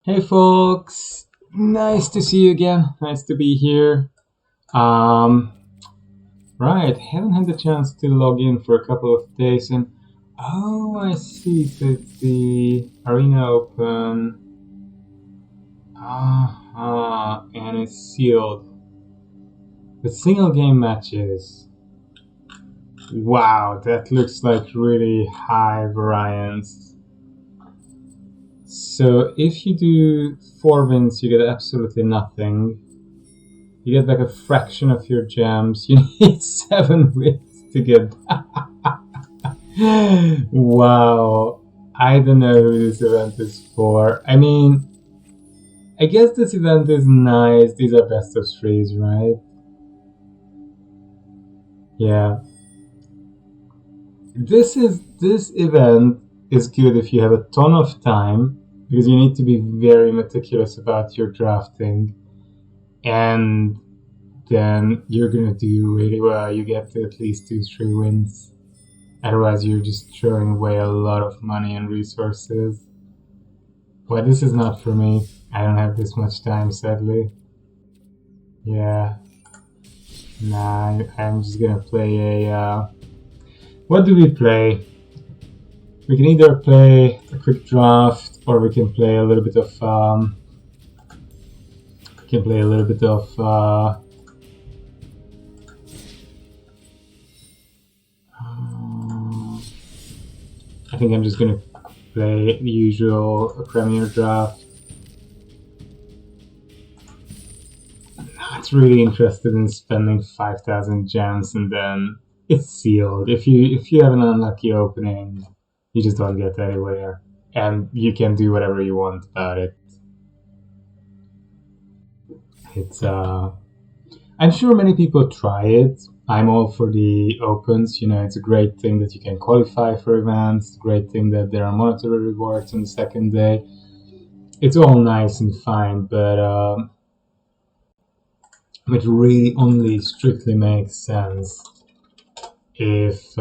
Hey folks, nice to see you again. Nice to be here. Um, right, haven't had the chance to log in for a couple of days, and oh, I see. So it's the Arena Open. And it's sealed with single game matches. Wow, that looks like really high variance. So if you do 4 wins, you get absolutely nothing. You get like a fraction of your gems. You need 7 wins to get. Wow. I don't know who this event is for. I mean, I guess this event is nice. These are best of threes, right? Yeah. This event is good if you have a ton of time, because you need to be very meticulous about your drafting, and then you're gonna do really well. You get to at least 2-3 wins. Otherwise, you're just throwing away a lot of money and resources. But this is not for me. I don't have this much time, sadly. Yeah. Nah, I'm just gonna play a. What do we play? We can either play a quick draft, or we can play a little bit of. We can play a little bit of. I think I'm just gonna play the usual Premier draft. Not really interested in spending 5,000 gems and then it's sealed. If you have an unlucky opening, you just don't get anywhere, and you can do whatever you want about it. It's I'm sure many people try it. I'm all for the opens. You know, it's a great thing that you can qualify for events. It's a great thing that there are monetary rewards on the second day. It's all nice and fine, but it really only strictly makes sense if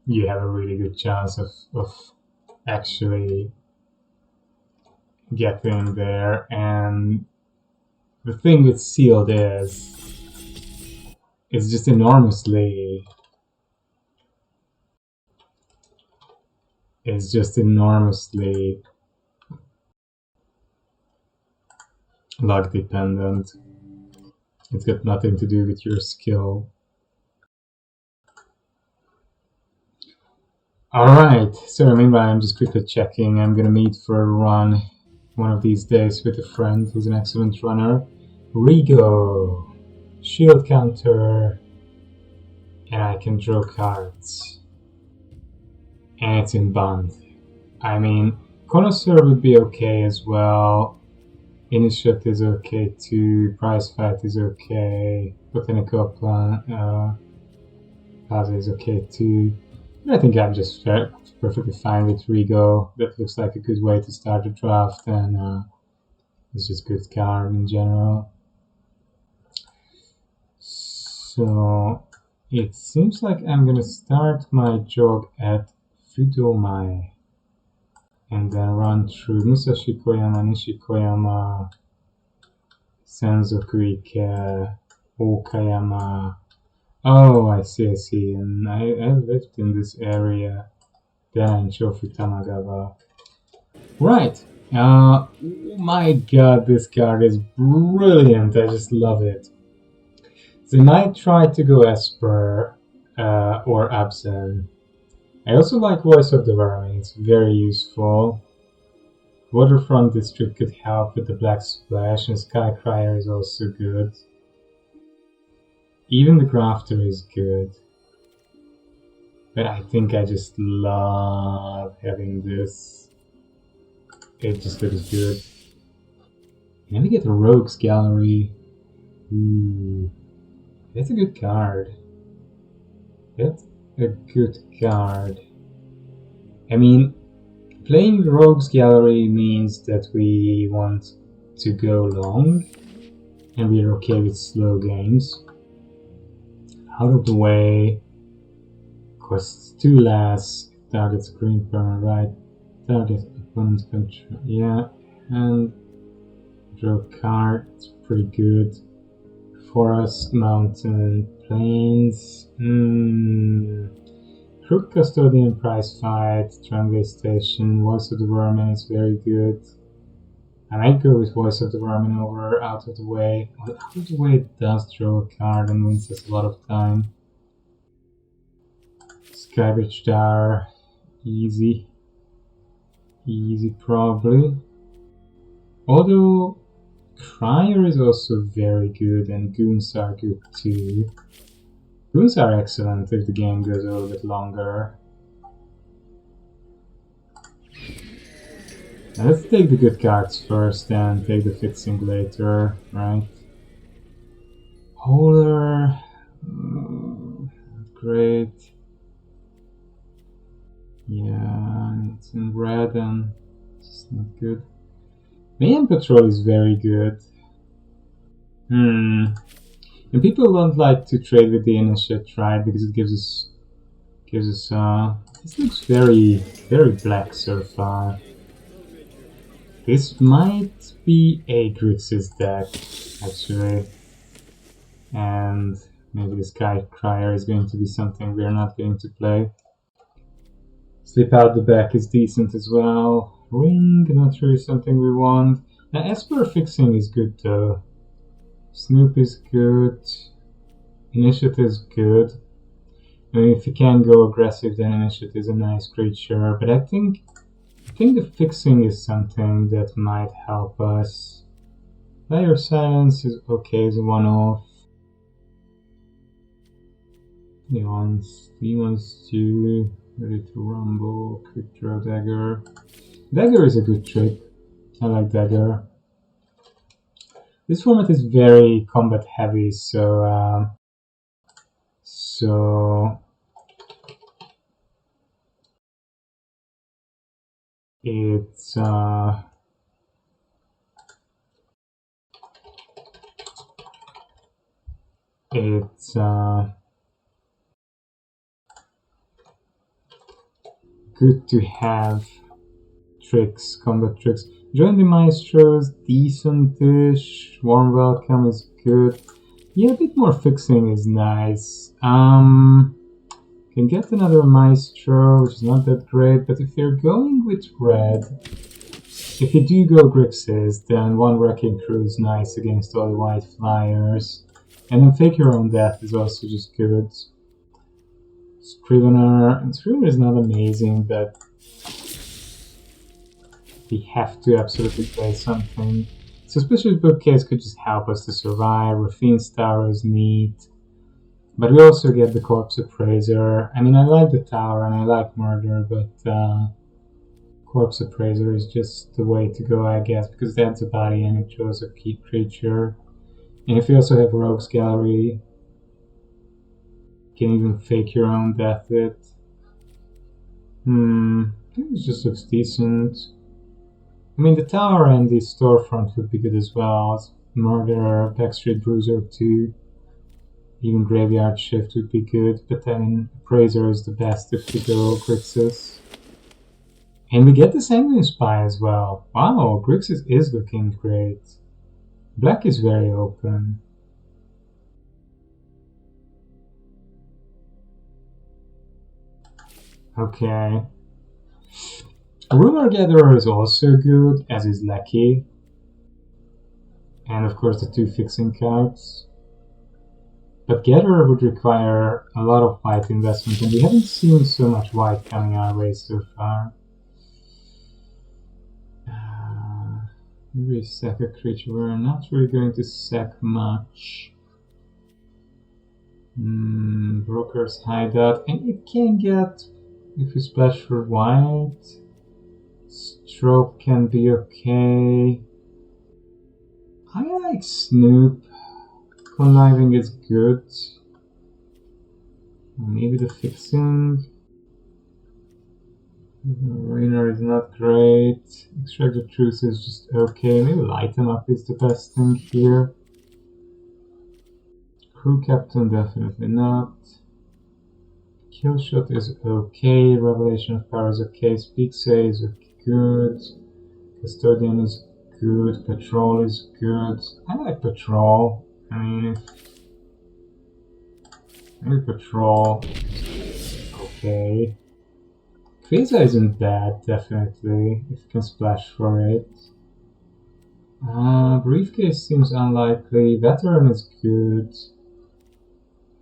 you have a really good chance of actually getting there. And the thing with sealed is just enormously luck dependent. It's got nothing to do with your skill. Alright, so meanwhile I'm just quickly checking. I'm gonna meet for a run one of these days with a friend who's an excellent runner. Rigo, shield counter, and I can draw cards. And it's in bond. I mean, Connoisseur would be okay as well. Initiate is okay too. Prize Fight is okay. Botanical Plaza is okay too. I think I'm just perfectly fine with Rigo. That looks like a good way to start a draft, and it's just good card in general. So it seems like I'm gonna start my jog at Fudomai and then run through Musashi Koyama, Nishikoyama, Senzoku Ike, Okayama. Oh, I see. And I lived in this area. Then in Shofu Tamagawa. Right. Oh my god, this card is brilliant. I just love it. So I might try to go Esper or Absen. I also like Voice of the Vermin. It's very useful. Waterfront District could help with the Black Splash, and Sky Crier is also good. Even the Grafter is good. But I think I just love having this. It just looks good. And then we get the Rogues Gallery. Ooh. That's a good card. That's a good card. I mean, playing the Rogues Gallery means that we want to go long, and we're okay with slow games. Out of the way. Costs 2 less. Targets green permanent, right? Target opponent's control. Yeah, And draw a card, it's pretty good. Forest, mountain, plains. Crook Custodian, Prize Fight, Tramway Station, Voice of the Vermin is very good. I might go with Voice of the Vermin over Out of the Way. Well, Out of the Way does draw a card and wins us a lot of time. Skybridge Tower, easy. Easy probably. Although Crier is also very good and Goons are good too. Goons are excellent if the game goes a little bit longer. Now let's take the good cards first and take the fixing later, right? Holder, great. Yeah, it's in red and it's not good. Mayhem Patrol is very good. And people don't like to trade with the initiate, right? Because it gives us this looks very black so far. This might be a Grixis deck, actually. And maybe the Sky Crier is going to be something we're not going to play. Slip out the back is decent as well. Ring, not really something we want. Now Esper fixing is good though. Snoop is good. Initiative is good. I mean, if you can go aggressive, then Initiative is a nice creature. But I think the fixing is something that might help us. Layer Silence is okay as a one-off. He wants to ready to rumble, quick draw dagger. Dagger is a good trick. I like dagger. This format is very combat heavy, so it's good to have tricks, combat tricks. Join the Maestros, decent-ish. Warm Welcome is good. Yeah, a bit more fixing is nice. Can get another Maestro, which is not that great, but if you're going with red, if you do go Grixis, then one Wrecking Crew is nice against all the white flyers. And then Fake Your Own Death is also just good. Scrivener is not amazing, but we have to absolutely play something. Suspicious Bookcase could just help us to survive. Raffine's Tower is neat. But we also get the Corpse Appraiser. I mean, I like the Tower and I like Murder, but Corpse Appraiser is just the way to go, I guess, because it adds a body and it draws a key creature. And if you also have Rogue's Gallery, you can even Fake Your Own Death it. I think it just looks decent. I mean, the Tower and the Storefront would be good as well. Murderer, Backstreet Bruiser 2, even Graveyard Shift would be good, but then Appraiser is the best if we go Grixis. And we get the Sanguine Spy as well. Wow, Grixis is looking great. Black is very open. Okay. Rumor Gatherer is also good, as is Lackey. And of course the two fixing cards. But Gatherer would require a lot of white investment, and we haven't seen so much white coming our way so far. Maybe sack a creature. We're not really going to sack much. Broker's Hideout, and it can get, if you splash for white, Stroke can be okay. I like Snoop. Conniving is good. Maybe the fixing. Rainer is not great. Extract the Truth is just okay. Maybe Light Him Up is the best thing here. Crew Captain definitely not. Killshot is okay. Revelation of Power is okay. Speak Say is good. Custodian is good. Patrol is good. I like Patrol. I mean, maybe Patrol. Okay. Quasar isn't bad, definitely, if you can splash for it. Briefcase seems unlikely. Veteran is good.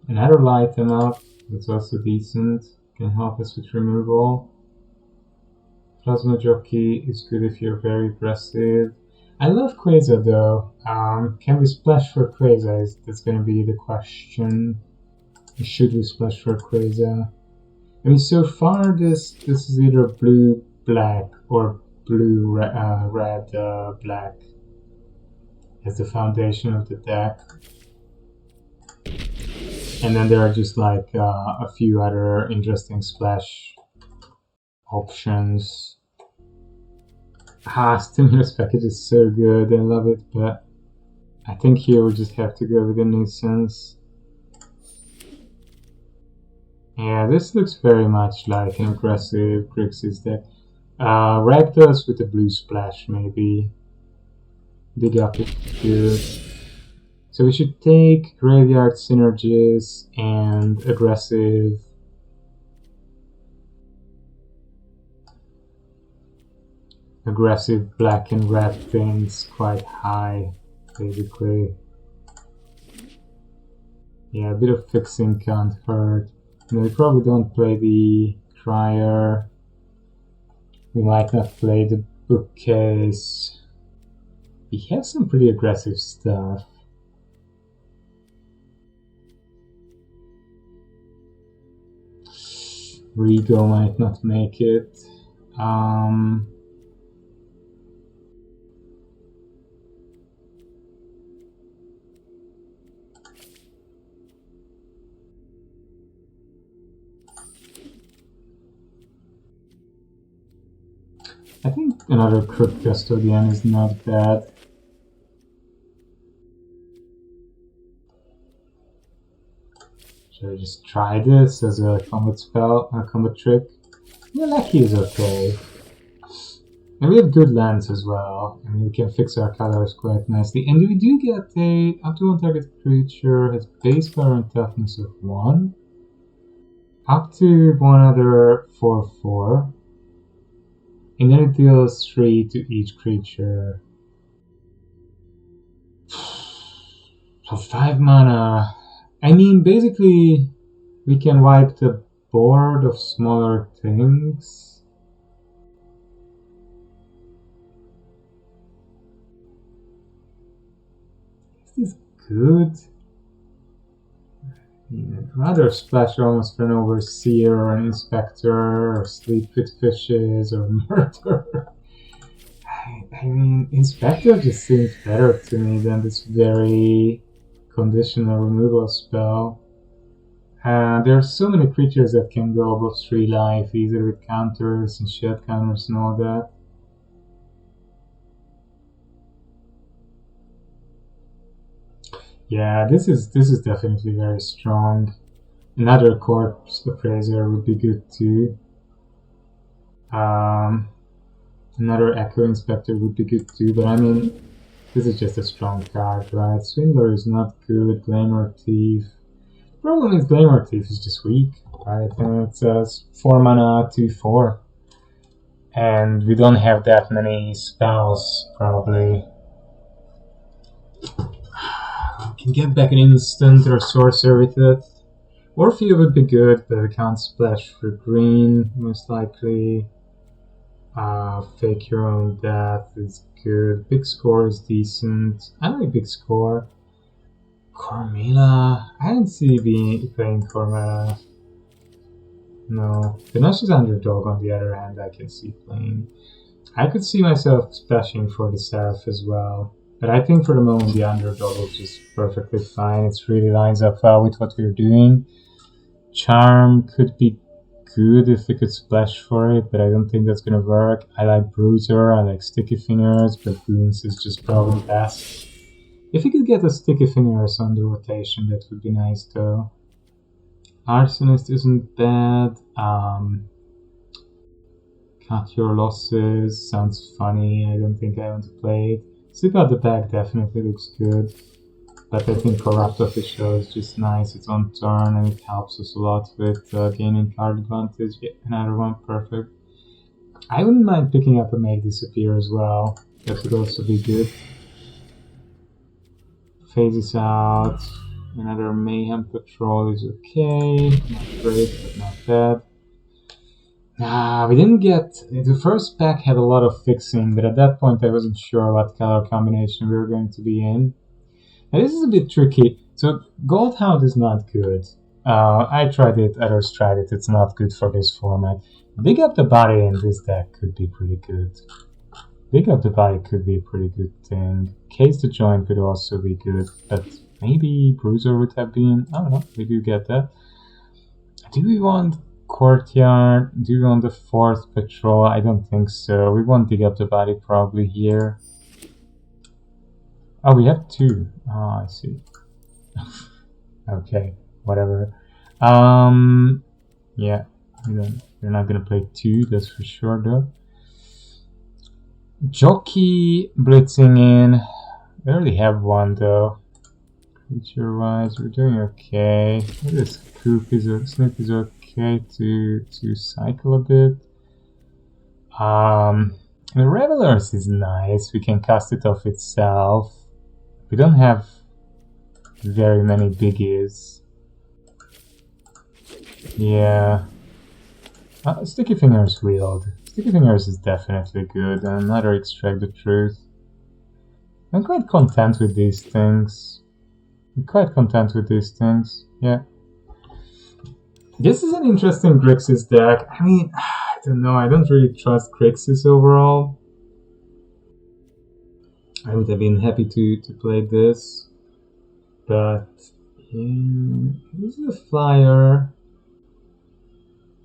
Another light them up, that's also decent. Can help us with removal. Plasma Jockey is good if you're very aggressive. I love Quasar though. Can we splash for Quasar? That's gonna be the question. Should we splash for Quasar? I mean, so far this is either blue black or blue red black as the foundation of the deck, and then there are just like a few other interesting splash options. Stimulus package is so good, I love it, but I think here we just have to go with the nuisance. Yeah, this looks very much like an aggressive Grixis deck. Rakdos with a blue splash, maybe. Dig up is good. So we should take Graveyard Synergies and aggressive. Aggressive black and red things quite high, basically. Yeah, a bit of fixing can't hurt. No, we probably don't play the Crier. We might not play the Bookcase. We have some pretty aggressive stuff. Rego might not make it. I think another Crook Custodian is not bad. Should I just try this as a combat spell, a combat trick? Yeah, Lucky is okay. And we have good lands as well. I mean, we can fix our colors quite nicely. And we do get a up to one target creature has base power and toughness of 1. Up to one other 4/4. And then it deals 3 to each creature. So 5 mana. I mean, basically, we can wipe the board of smaller things. Is this good? I'd rather splash almost for an Overseer or an Inspector or Sleep with Fishes or Murder. I mean, Inspector just seems better to me than this very conditional removal spell. There are so many creatures that can go above 3 life, either with counters and shield counters and all that. Yeah, this is definitely very strong. Another Corpse Appraiser would be good too. Another Echo Inspector would be good too, but I mean, this is just a strong card, right? Swindler is not good, Glamour Thief. The problem is Glamour Thief is just weak, right? And it's 4 mana, 2/4. And we don't have that many spells, probably. We can get back an instant or sorcerer with it. Orphea would be good, but we can't splash for green, most likely. Fake Your Own Death is good. Big Score is decent. I like Big Score. Cormila? I didn't see me playing Cormila. No. Ganache's Underdog, on the other hand, I can see playing. I could see myself splashing for the Seraph as well. But I think for the moment the Underdog is just perfectly fine. It really lines up well with what we're doing. Charm could be good if we could splash for it, but I don't think that's gonna work. I like Bruiser, I like Sticky Fingers, but Goons is just probably best. If we could get a Sticky Fingers on the rotation, that would be nice though. Arsonist isn't bad. Cut your losses. Sounds funny. I don't think I want to play it. Slip out the back definitely looks good. But I think Corrupt Official is just nice. It's on turn and it helps us a lot with gaining card advantage. Yeah, another one, perfect. I wouldn't mind picking up a Make Disappear as well. That would also be good. Phases out. Another Mayhem Patrol is okay. Not great, but not bad. We didn't get... The first pack had a lot of fixing, but at that point I wasn't sure what color combination we were going to be in. Now this is a bit tricky. So Goldhound is not good. I tried it, others tried it, it's not good for this format. Big Up the Body in this deck could be pretty good. Big Up the Body could be a pretty good thing. Case the Joint could also be good, but maybe Bruiser would have been... I don't know, we do get that. Do we want Courtyard? Do we want the 4th Patrol? I don't think so. We want Dig Up the Body probably here. Oh, we have 2. Oh, I see. Okay, whatever. Yeah, we're not gonna play 2, that's for sure though. Jockey blitzing in. We already have 1 though. Creature wise, we're doing okay. This Snoop is okay to cycle a bit. The Revelers is nice. We can cast it off itself. We don't have very many biggies. Yeah. Sticky Fingers Wield. Sticky Fingers is definitely good. Another Extract the Truth. I'm quite content with these things. Yeah. This is an interesting Grixis deck. I mean, I don't know. I don't really trust Grixis overall. I would have been happy to play this. But yeah, this is a flyer.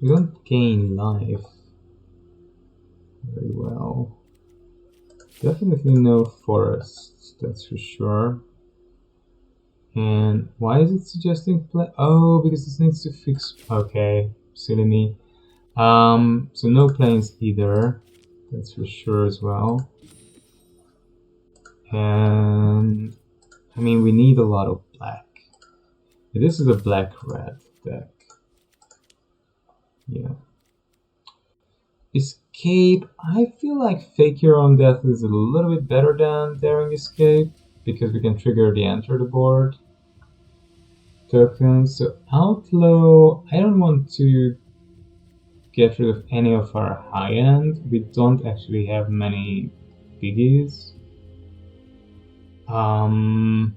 You don't gain life very well. Definitely no forests, that's for sure. And why is it suggesting play? Oh, because this needs to fix. Okay, silly me. So no planes either. That's for sure as well. And I mean, we need a lot of black. This is a black-red deck. Yeah. Escape. I feel like Fake Your Own Death is a little bit better than Daring Escape because we can trigger the Enter the Board tokens. So Outlaw, I don't want to get rid of any of our high end. We don't actually have many biggies. And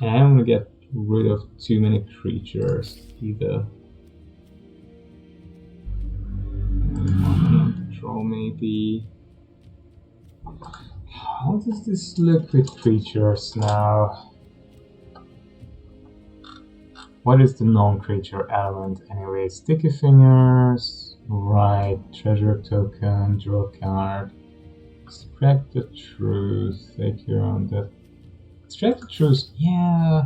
I don't want to get rid of too many creatures either. Control maybe. How does this look with creatures now? What is the non-creature element anyway? Sticky Fingers, right, treasure token, draw card. Extract the Truth, Take Your Own Death. Extract the Truth, yeah.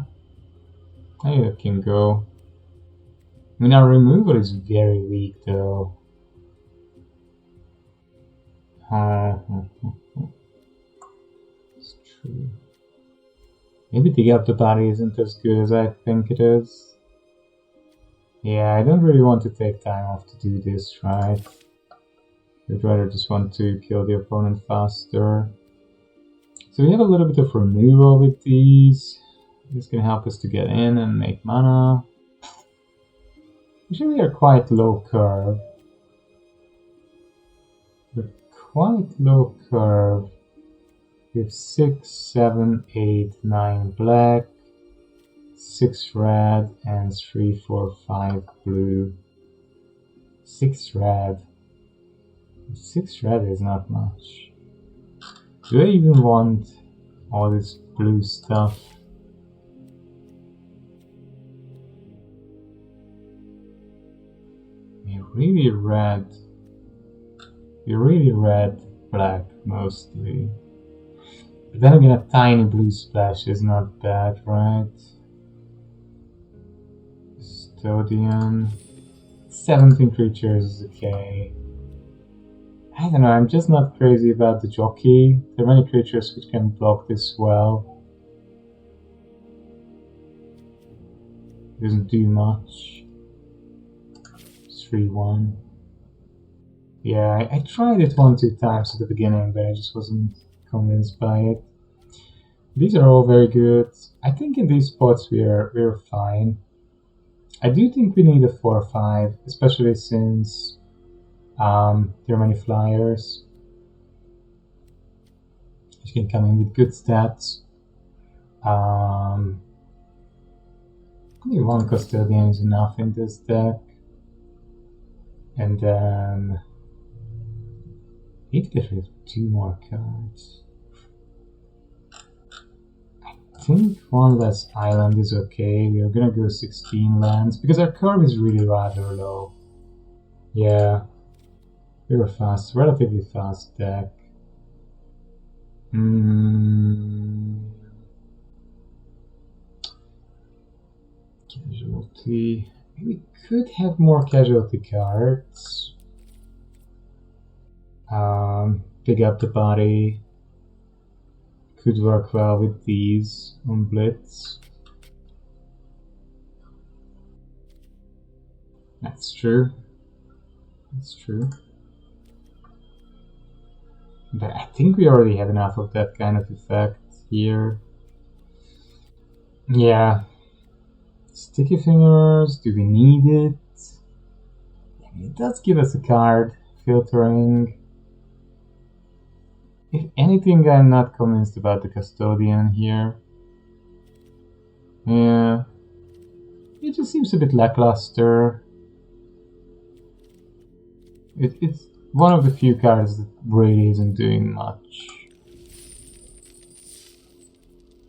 I think that can go. I mean, our removal is very weak though. It's true. Maybe Dig Up the Body isn't as good as I think it is. Yeah, I don't really want to take time off to do this, right? I'd rather just want to kill the opponent faster. So we have a little bit of removal with these. This can help us to get in and make mana. Actually, we are quite low curve. We're quite low curve. We have 6, 7, 8, 9 black, 6 red, and 3, 4, 5 blue. 6 red. 6 red is not much. Do I even want all this blue stuff? We're really red. We're really red, black mostly. But then again, a tiny blue splash is not bad, right? Custodian. 17 creatures is okay. I don't know, I'm just not crazy about the jockey. There are many creatures which can block this well. Doesn't do much. 3-1. Yeah, I tried it 1-2 times at the beginning, but I just wasn't convinced by it. These are all very good. I think in these spots we're fine. I do think we need a 4-5, especially since there are many flyers. You can come in with good stats. Only one custodian is enough in this deck. And then need to get rid of 2 more cards. I think one less island is okay. We are gonna go 16 lands because our curve is really rather low. Yeah, we were fast, relatively fast deck. Casualty. We could have more casualty cards. Pick up the body. Could work well with these on Blitz. That's true. That's true. But I think we already have enough of that kind of effect here. Yeah. Sticky Fingers, do we need it? I mean, it does give us a card. Filtering. If anything, I'm not convinced about the Custodian here. Yeah. It just seems a bit lackluster. It's one of the few cards that really isn't doing much.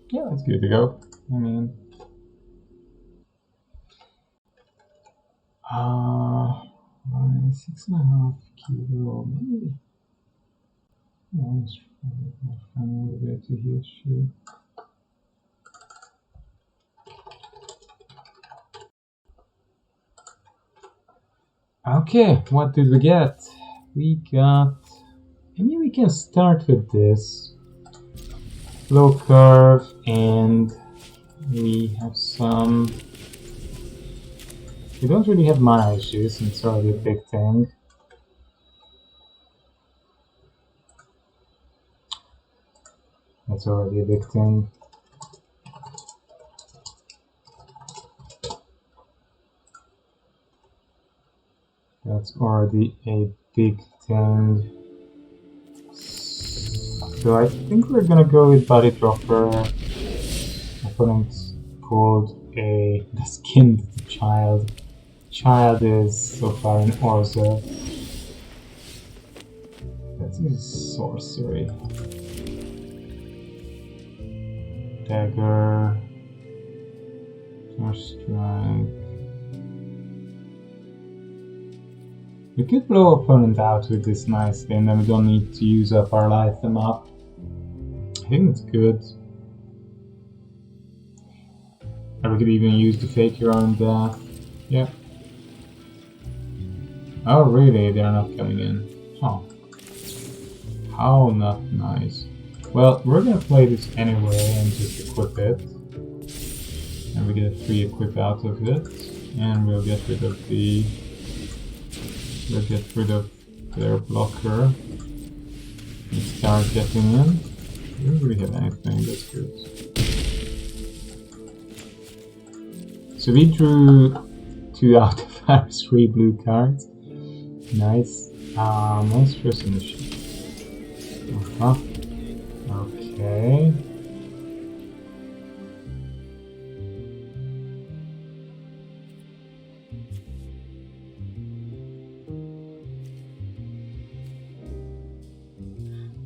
Yeah, it's good to go. I mean... 6.5 kilo, maybe. Let's find a way to heal shit. Okay, what did we get? We got... I mean, we can start with this. Low curve, and we have some... We don't really have mana issues, and it's already a big thing. That's already a big thing. That's already a big thing. So I think we're gonna go with Body Dropper. Opponent pulled the Skinned Child. Child is so far an Orzo. That's a sorcery. Dagger. First strike. We could blow opponent out with this nicely, and then we don't need to use up our life them up. I think it's good. Or we could even use the fake your own death. Yeah. Oh really? They're not coming in. Huh. How not nice. Well, we're gonna play this anyway and just equip it. And we get a free equip out of it. And we'll get rid of the... We'll get rid of their blocker. And start getting in. We don't really have anything, that's good. So we drew 2 out of our 3 blue cards. Nice. Monstrous Initiative. Okay.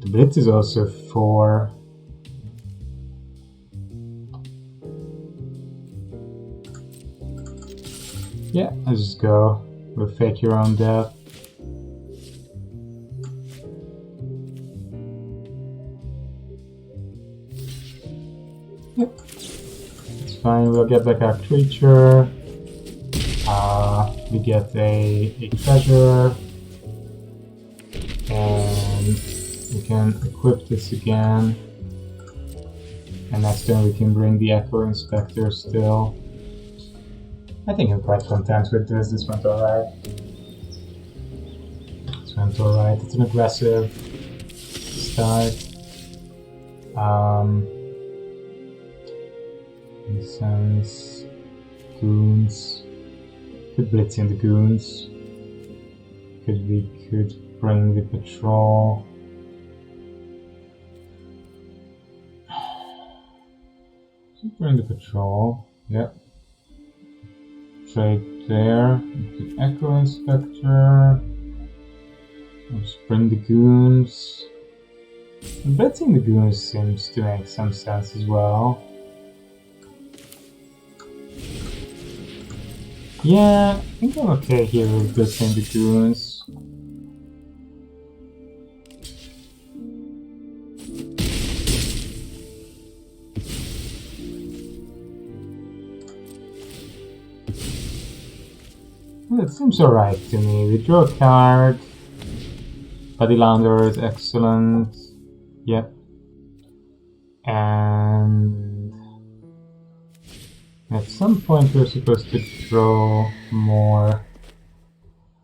The Blitz is also 4. Yeah, let's just go. We'll fake your own death. Yep. It's fine, we'll get back our creature. We get a treasure. And can equip this again. And next turn we can bring the Echo Inspector still. I think I'm quite content with this. This went alright. This went alright. It's an aggressive start. Incense, goons. Could blitz in the goons. We could bring the patrol. Should bring the patrol. Yep. Trade there. The Echo Inspector. Let's bring the goons. Blitzing the goons seems to make some sense as well. Yeah, I think I'm okay here with blitzing the goons. Well, it seems alright to me. We draw a card. Bodylander is excellent. Yep. And at some point we're supposed to draw more.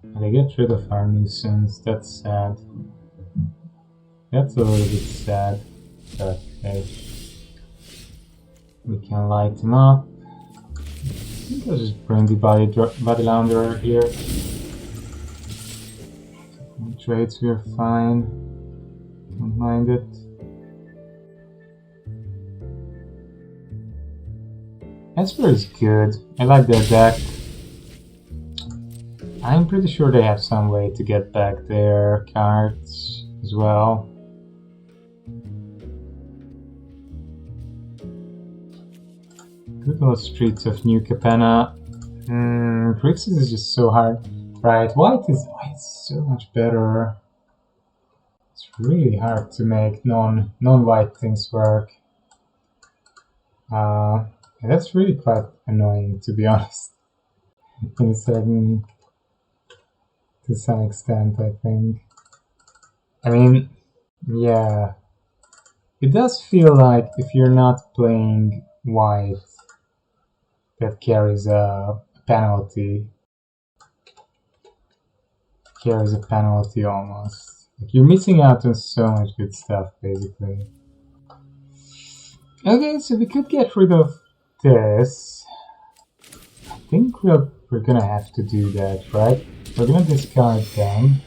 And they get rid of our nuisance. That's sad. That's a little bit sad. But hey. We can light him up. I think I'll just bring the Bodylander here. Trades, we're fine. Don't mind it. Esper is good. I like their deck. I'm pretty sure they have some way to get back their cards as well. Good old Streets of New Capenna. Grixis is just so hard. Right, white is so much better. It's really hard to make non-white things work. And that's really quite annoying, to be honest. To some extent, I think. I mean, yeah. It does feel like if you're not playing white, that carries a penalty. Carries a penalty almost. Like you're missing out on so much good stuff, basically. Okay, so we could get rid of this. I think we're gonna have to do that, right? We're gonna discard them.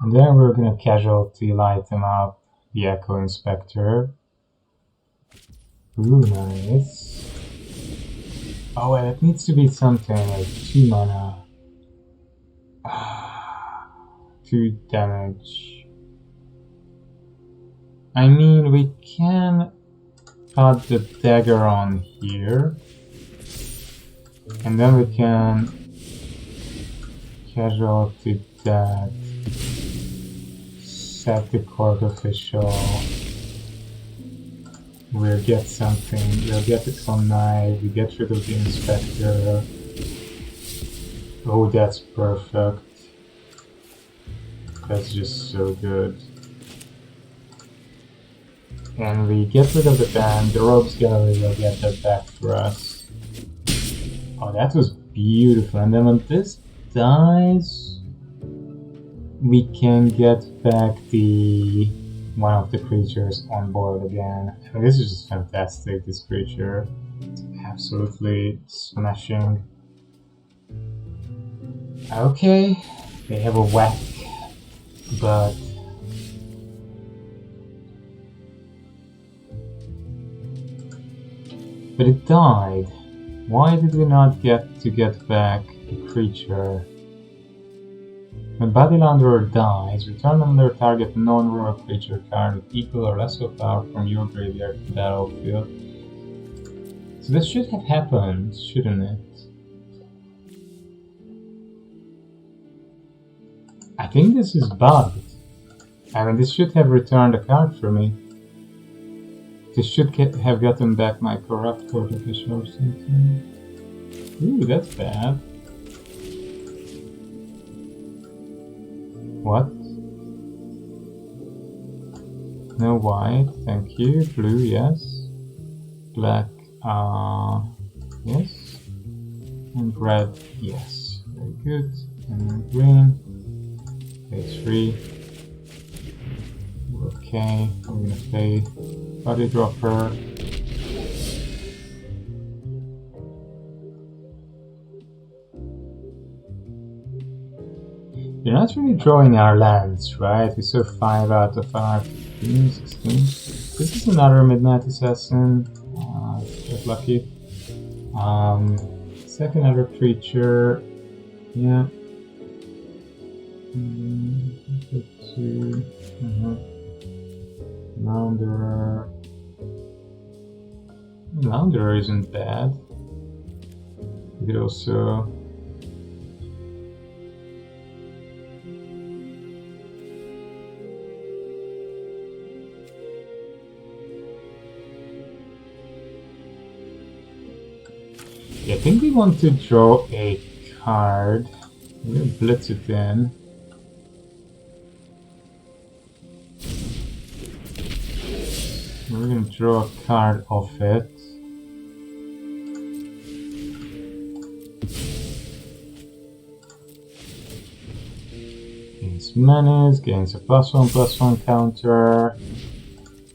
And then we're gonna casualty light them up, the Echo Inspector. Ooh, nice. Oh, well, it needs to be something like 2 mana. 2 damage. I mean, we can put the dagger on here. And then we can casualty that. Set the court official. We'll get something, we'll get it from knife, we get rid of the inspector. Oh, that's perfect. That's just so good. And we get rid of the band, the Rogues Gallery will get that back for us. Oh, that was beautiful. And then when this dies, we can get back the one of the creatures on board again. I mean, this is just fantastic, this creature. It's absolutely smashing. Okay, they have a whack, but it died. Why did we not get back the creature? When Bodylander dies, return another target non-royal creature card with equal or lesser power from your graveyard to the battlefield. So this should have happened, shouldn't it? I think this is bugged. I mean, this should have returned a card for me. This should have gotten back my corrupt court official or something. Ooh, that's bad. What? No white, thank you. Blue, yes. Black, yes. And red, yes. Very good. And then green. Page 3. Okay, I'm gonna play Body Dropper. You're not really drawing our lands, right? We saw 5 out of our 15, 16. This is another Midnight Assassin. Get lucky. Second other creature. Yeah. Two. Launderer. Launderer isn't bad. We could also. Yeah, I think we want to draw a card. We're gonna blitz it in. We're gonna draw a card off it. Gains menace, gains a +1/+1 counter.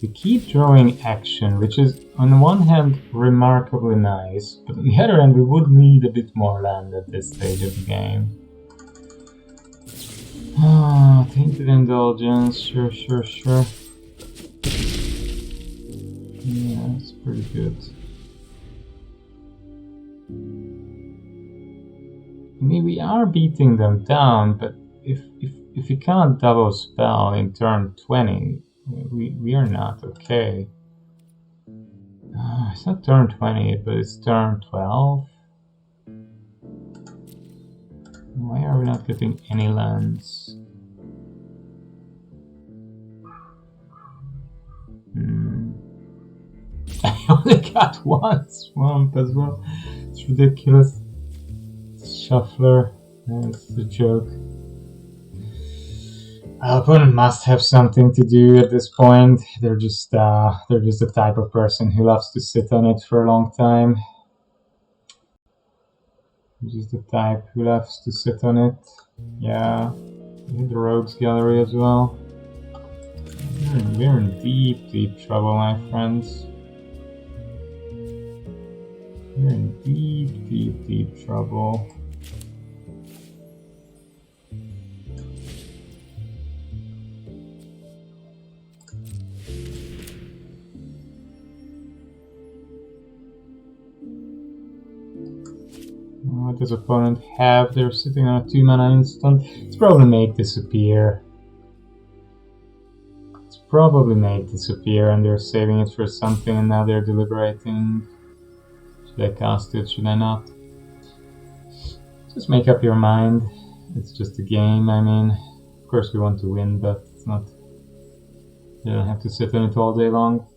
We keep drawing action, which is on one hand remarkably nice, but on the other hand we would need a bit more land at this stage of the game. Ah, Tainted Indulgence, sure. Yeah, it's pretty good. I mean, we are beating them down, but if you can't double spell in turn 20, we are not okay. It's not turn 20, but it's turn 12. Why are we not getting any lands? I only got one swamp as well. It's ridiculous. Shuffler. That's a joke. Our opponent must have something to do at this point. They're just the type of person who loves to sit on it for a long time. Just the type who loves to sit on it. Yeah. We hit the Rogues Gallery as well. We're in deep trouble, my friends. We're in deep trouble. What does opponent have? They're sitting on a 2-mana instant. It's probably Make Disappear. It's probably Make Disappear and they're saving it for something and now they're deliberating. Should I cast it? Should I not? Just make up your mind. It's just a game. I mean, of course we want to win, but it's not. You don't have to sit on it all day long.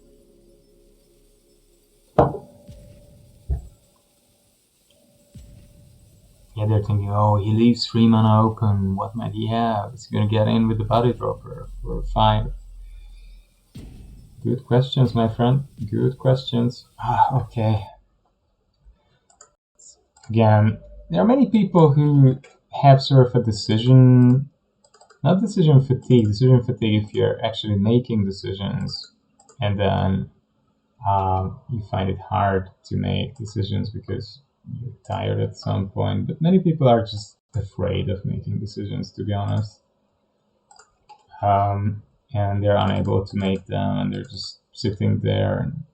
Yeah, they're thinking, oh, he leaves 3 mana open. What might he have? Is he gonna get in with the Body Dropper for 5? Good questions, my friend. Good questions. Okay. Again, there are many people who have sort of a decision, not decision fatigue if you're actually making decisions and then you find it hard to make decisions because you're tired at some point. But many people are just afraid of making decisions, to be honest. And they're unable to make them and they're just sitting there and,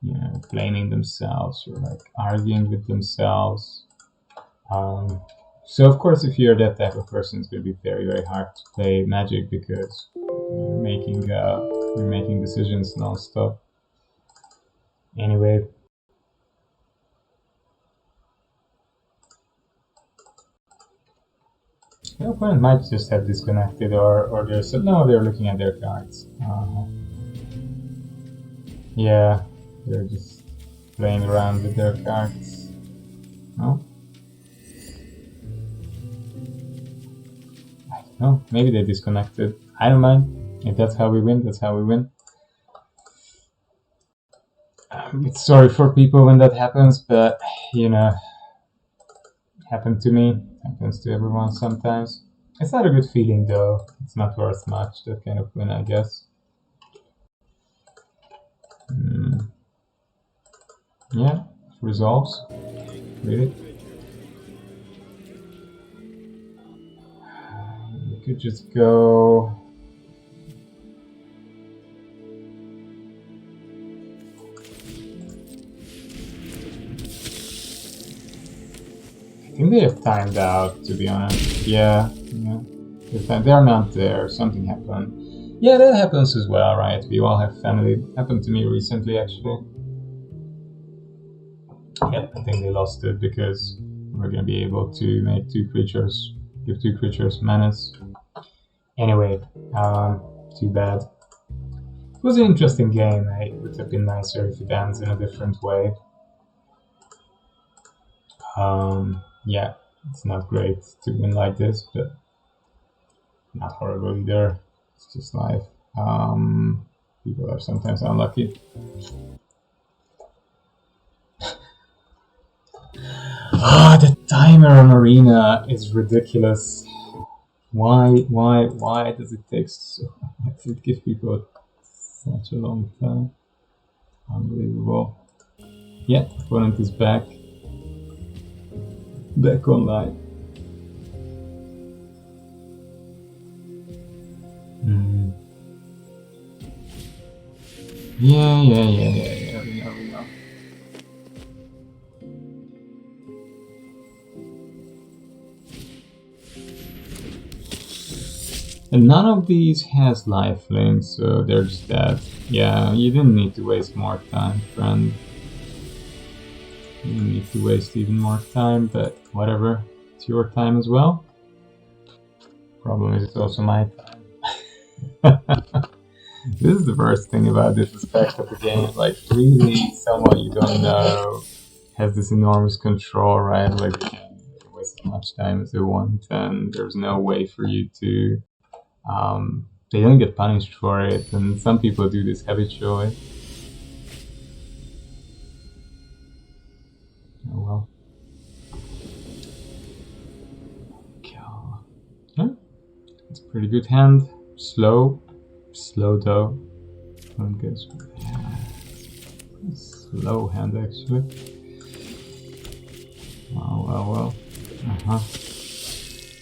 you know, blaming themselves or like arguing with themselves. So of course, if you're that type of person, it's going to be very hard to play Magic because you're making decisions non-stop. Anyway, your opponent might just have disconnected, or they're looking at their cards. Yeah, they're just playing around with their cards. No. Oh, maybe they disconnected. I don't mind. If that's how we win, that's how we win. It's sorry for people when that happens, but you know, happened to me, happens to everyone sometimes. It's not a good feeling though. It's not worth much, that kind of win, I guess. Yeah, resolves. Really? We could just go. I think they have timed out, to be honest. Yeah. They're not there. Something happened. Yeah, that happens as well, right? We all have family. It happened to me recently, actually. Yeah, I think they lost it because we're gonna be able to make give 2 creatures menace. Anyway, too bad. It was an interesting game. It would have been nicer if it ends in a different way. Yeah, it's not great to win like this, but not horrible either. It's just life. People are sometimes unlucky. The timer on Arena is ridiculous. Why does it take so long to give people such a long time? Unbelievable. Yeah, opponent is back online. Yeah. We know. And none of these has lifelink, so they're just dead. Yeah, you didn't need to waste more time, friend. You didn't need to waste even more time, but whatever. It's your time as well. Problem is, it's also my time. This is the worst thing about this aspect of the game. Like, really, someone you don't know has this enormous control, right? Like, they can waste as much time as they want, and there's no way for you to. They don't get punished for it, and some people do this habitually. Oh well. Yeah, it's a pretty good hand. Slow though. I guess. Yeah, slow hand actually. Well.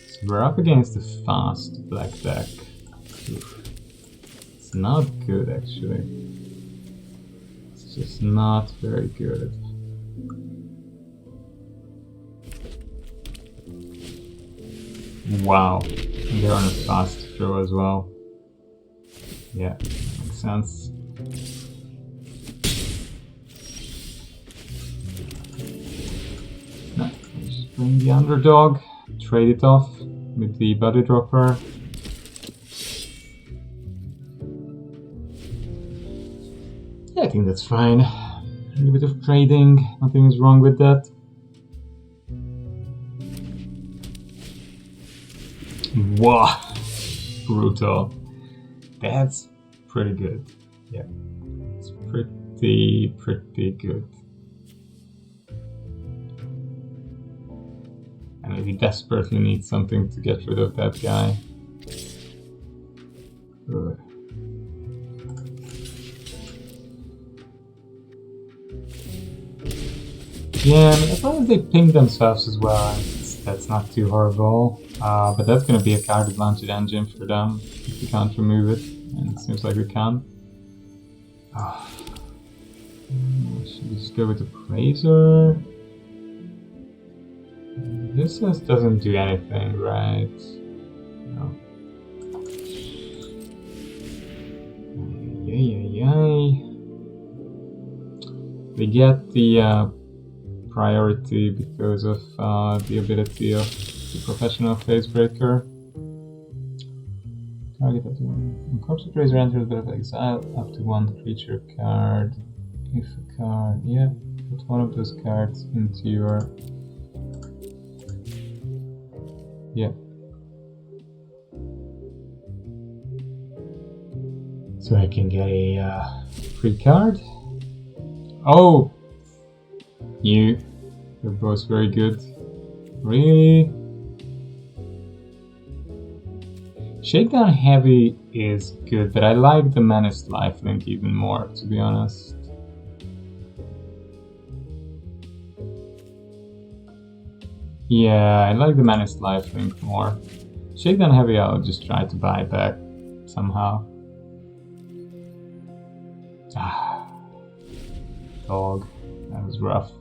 So we're up against a fast black deck. Oof. It's not good actually. It's just not very good. Wow, they're on a fast throw as well. Yeah, makes sense. No, just bring the Underdog, trade it off with the Body Dropper. Yeah, I think that's fine. A little bit of trading, nothing is wrong with that. Wow, brutal. That's pretty good. Yeah, it's pretty good. And we desperately need something to get rid of that guy. Ugh. Yeah, I mean, as long as they ping themselves as well, that's not too horrible. But that's going to be a card advantage engine for them if we can't remove it, and it seems like we can. Should we just go with the Praiser? This just doesn't do anything, right? No. Yay. We get the priority because of the ability of the Professional Facebreaker. Target up to one. Corpse of Praiser enters but of exile up to one creature card. If a card, yeah, put one of those cards into your. Yeah. So I can get a free card. Oh! You're both very good. Really? Shakedown Heavy is good, but I like the Menaced Lifelink even more, to be honest. Yeah, I like the Menaced Lifelink more. Shakedown Heavy I'll just try to buy back somehow. Dog. That was rough.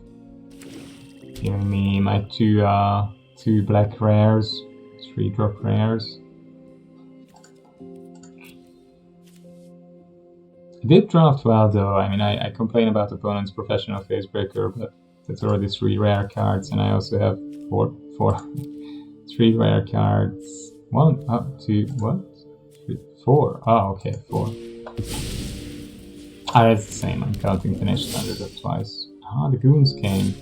Giving me my two black rares, 3-drop rares. I did draft well though. I mean, I complain about opponent's Professional Facebreaker, but that's already 3 rare cards, and I also have 3 rare cards. 1, 2, what? 3, 4. Oh, okay, 4. Ah, it's the same. I'm counting finished Underdog twice. Ah, the goons came.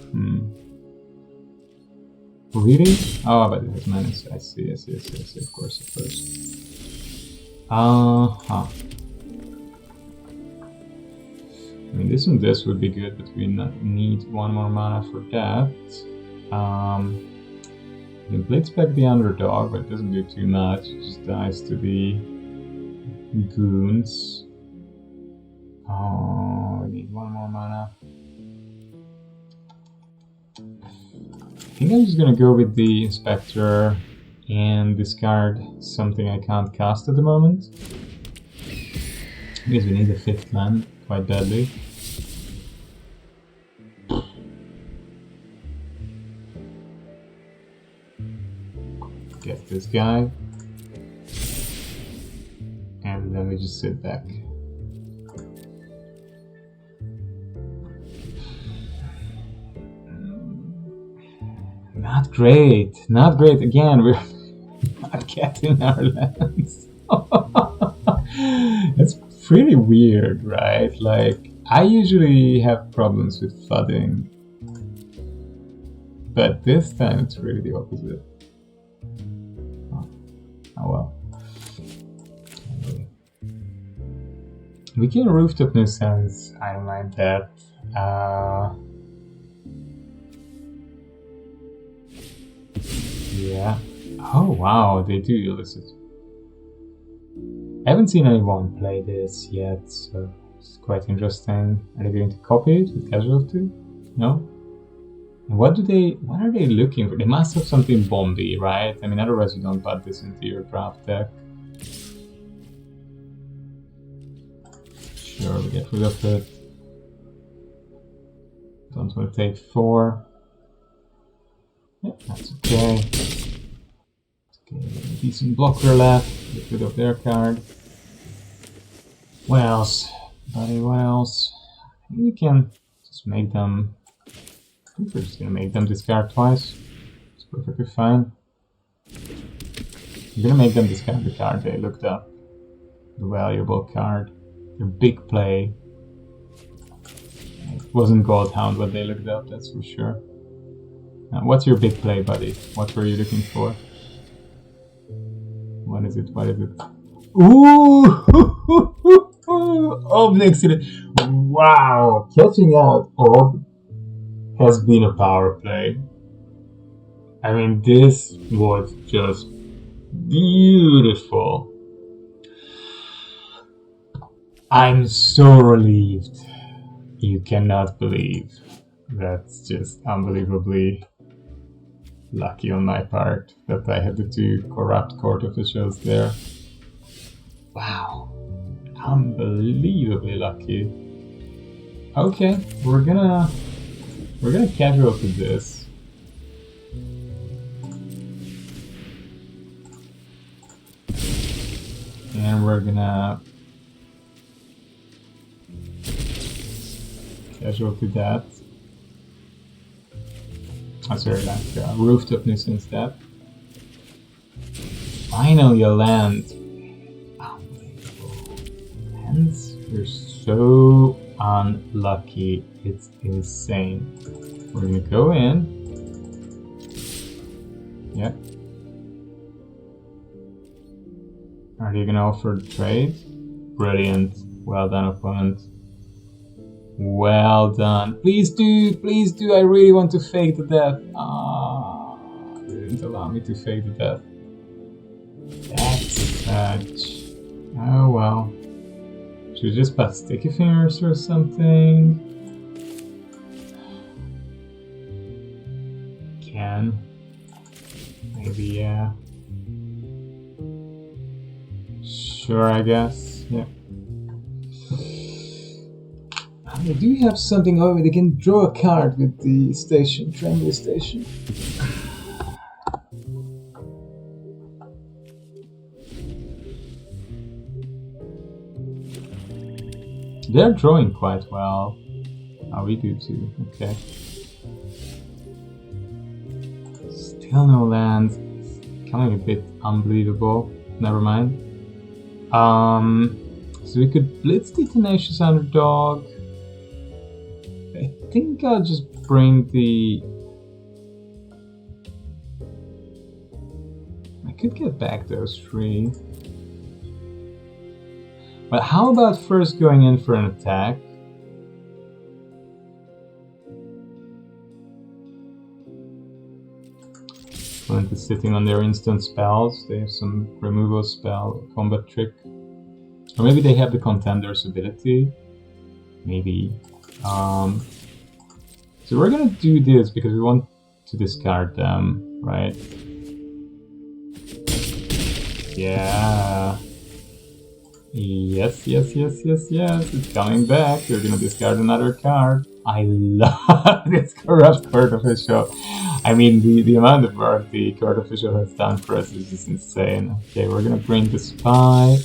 Really? Oh, but it has menace. I see. Of course. Uh-huh. I mean, this and this would be good, but we need 1 more mana for that. You can blitz back the Underdog, but it doesn't do too much. It just dies to the goons. Oh, we need 1 more mana. I think I'm just gonna go with the Inspector and discard something I can't cast at the moment. Because we need a 5th land quite badly. Get this guy. And then we just sit back. Not great. Not great. Again, we're not getting our lands. That's pretty weird, right? Like, I usually have problems with flooding. But this time it's really the opposite. Oh well. We can Rooftop Nuisance. I don't mind that. Yeah. Oh wow, they do illicit. I haven't seen anyone play this yet, so it's quite interesting. Are they going to copy it with Casualty? No? And what are they looking for? They must have something bomby, right? I mean, otherwise you don't put this into your draft deck. Sure, we get rid of it. Don't want to take 4. Yeah, that's okay. Okay, decent blocker left. Get rid of their card. What else? Buddy, what else? I think we can just make them... I think we're just gonna make them discard twice. It's perfectly fine. I'm gonna make them discard the card they looked up. The valuable card. Their big play. It wasn't Goldhound what they looked up, that's for sure. Now, what's your big play, buddy? What were you looking for? What is it? What is it? Ooh! Ob next to it. Wow! Catching out Ob has been a power play. I mean, this was just beautiful. I'm so relieved. You cannot believe. That's just unbelievably lucky on my part that I had the 2 corrupt court officials there. Wow. Unbelievably lucky. Okay, we're gonna casual to this. And we're gonna casual to that. Oh, sorry, like Rooftop Nuisance that. Finally a land. Unbelievable. Lands, we're so unlucky. It's insane. We're gonna go in. Yep. Are they gonna offer trade? Brilliant. Well done, opponent. Well done. Please do, please do. I really want to fake the death. Ah, they didn't allow me to fake the death. That's such. Oh well. Should we just pass sticky fingers or something? Can. Maybe, yeah. Sure, I guess. Yeah. They do have something over. They can draw a card with the station, Tremblay Station. They're drawing quite well. Oh, we do too. Okay. Still no land. It's becoming a bit unbelievable. Never mind. So we could blitz the Tenacious Underdog. I think I'll just bring the... I could get back those 3. But how about first going in for an attack? Opponent is sitting on their instant spells. They have some removal spell, combat trick. Or maybe they have the Contender's ability. Maybe. So we're gonna do this because we want to discard them, right? Yeah. Yes, yes, yes, yes, yes. It's coming back. You're gonna discard another card. I love this corrupt court official. I mean, the amount of work the court official has done for us is just insane. Okay, we're gonna bring the spy.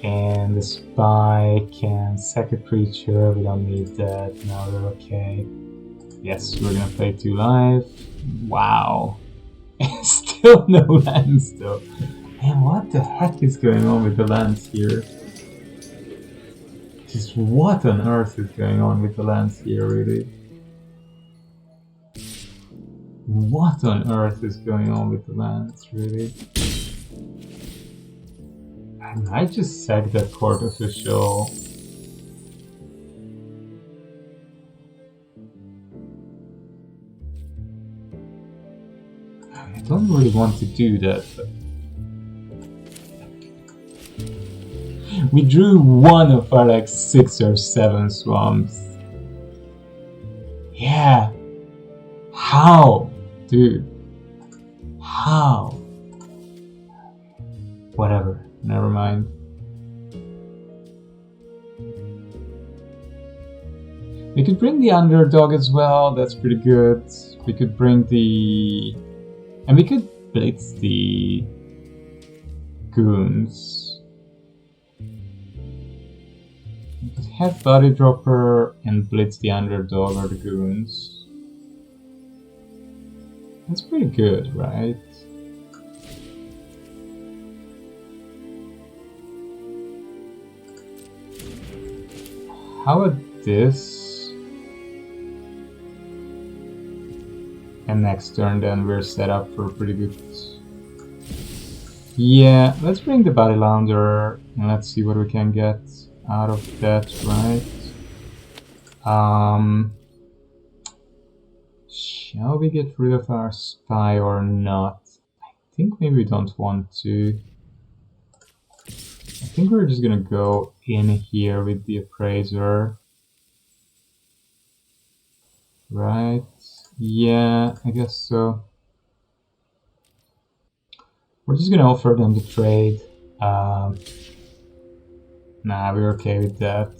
And the spy can sack a creature. We don't need that. Now we're okay. Yes, we're gonna play 2 life. Wow. Still no lands though. Man, what the heck is going on with the lands here? Just what on earth is going on with the lands here, really? What on earth is going on with the lands, really? I might just sack that court official. I don't really want to do that, but... We drew one of our like 6 or 7 swamps. Yeah. How? Dude. How? Whatever. Never mind. We could bring the Underdog as well. That's pretty good. We could bring the... And we could blitz the... Goons. We could have Body Dropper and blitz the Underdog or the Goons. That's pretty good, right? How about this? And next turn then we're set up for a pretty good... Yeah, let's bring the Body Lounder and let's see what we can get out of that, right? Shall we get rid of our spy or not? I think maybe we don't want to. I think we're just gonna go in here with the Appraiser. Right? Yeah, I guess so. We're just gonna offer them the trade. Nah, we're okay with that.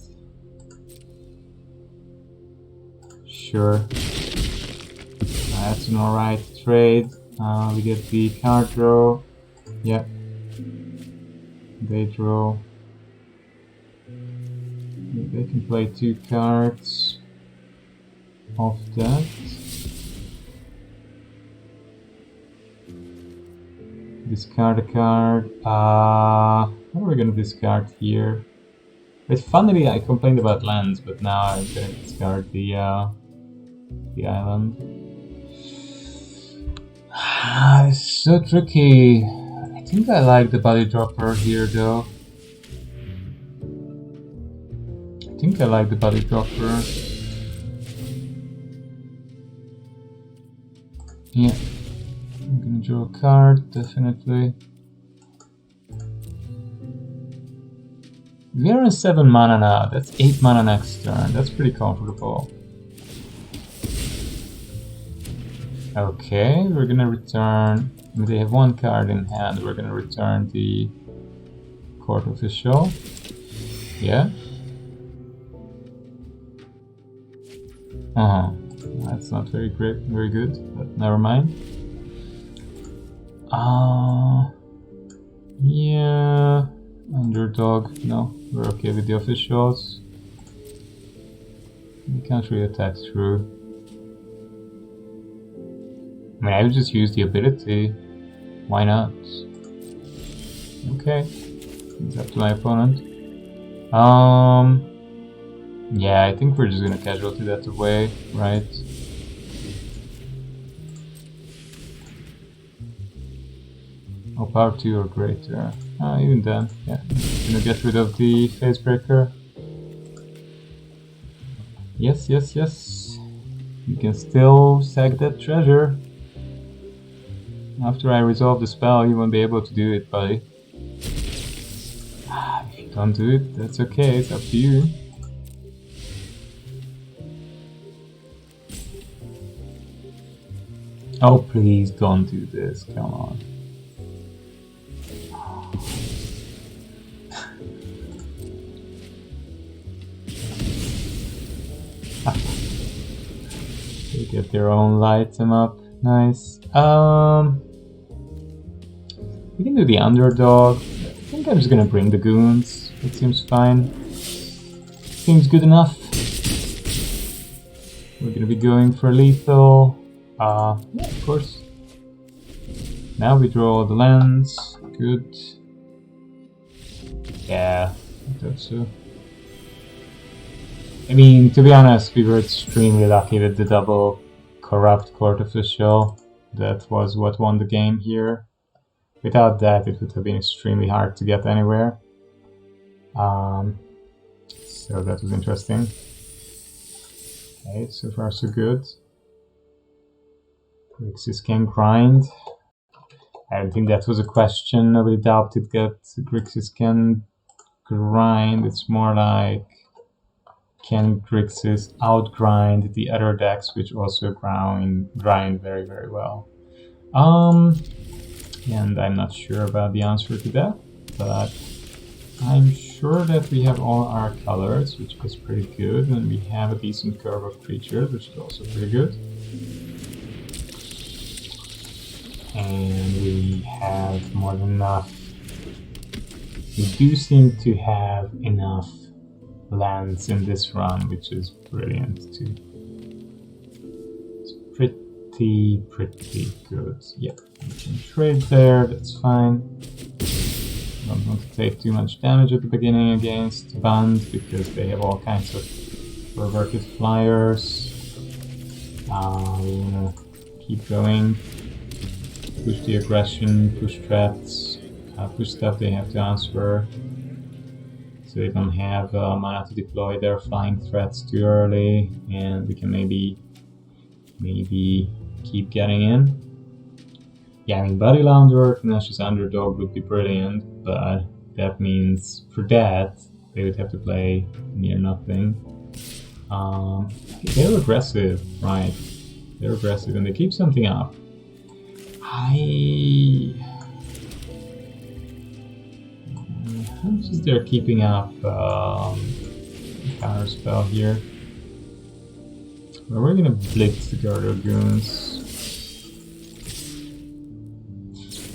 Sure. That's an alright trade. We get the card draw. Yep. They draw. They can play 2 cards off that. Discard a card. What are we gonna discard here? But funnily, I complained about lands, but now I'm gonna discard the island. It's so tricky. I think I like the Body Dropper here, though. think I like the body dropper. Yeah, I'm gonna draw a card, definitely. We are on 7 mana now, that's 8 mana next turn, that's pretty comfortable. Okay, we're gonna return, they have 1 card in hand, we're gonna return the Court Official. Yeah. That's not very great, very good, but never mind. Yeah, Underdog, no, we're okay with the officials. We can't really attack through. I mean, I would just use the ability. Why not? Okay, it's up to my opponent. Yeah, I think we're just gonna casualty that away, right? Oh, power 2 or greater. Even then, yeah. Gonna get rid of the phase breaker. Yes, yes, yes. You can still sack that treasure. After I resolve the spell, you won't be able to do it, buddy. If you don't do it, that's okay, it's up to you. Oh, please don't do this, come on. They get their own item up, nice. We can do the Underdog. I think I'm just gonna bring the goons, it seems fine. Seems good enough. We're gonna be going for lethal. Yeah, of course. Now we draw the lands. Good. Yeah, I thought so. I mean, to be honest, we were extremely lucky with the double corrupt court official. That was what won the game here. Without that, it would have been extremely hard to get anywhere. So that was interesting. Okay, so far so good. Grixis can grind. I don't think that was a question. Nobody doubted that Grixis can grind. It's more like, can Grixis outgrind the other decks, which also grind very, very well. And I'm not sure about the answer to that, but I'm sure that we have all our colors, which is pretty good, and we have a decent curve of creatures, which is also pretty good. And we have more than enough. We do seem to have enough lands in this run, which is brilliant too. It's pretty good. Yep, we can trade there, that's fine. Don't want to take too much damage at the beginning against Band because they have all kinds of perverted flyers. We wanna keep going. Push the aggression, push threats, push stuff they have to answer. So they don't have mana to deploy their flying threats too early, and we can maybe keep getting in. Yeah, I mean, Body Lounder, Nash's Underdog would be brilliant, but that means for that they would have to play near nothing. They're aggressive, right? They're aggressive and they keep something up. How much is they're keeping up counter spell here? Well, we're gonna blitz the Garter Goons.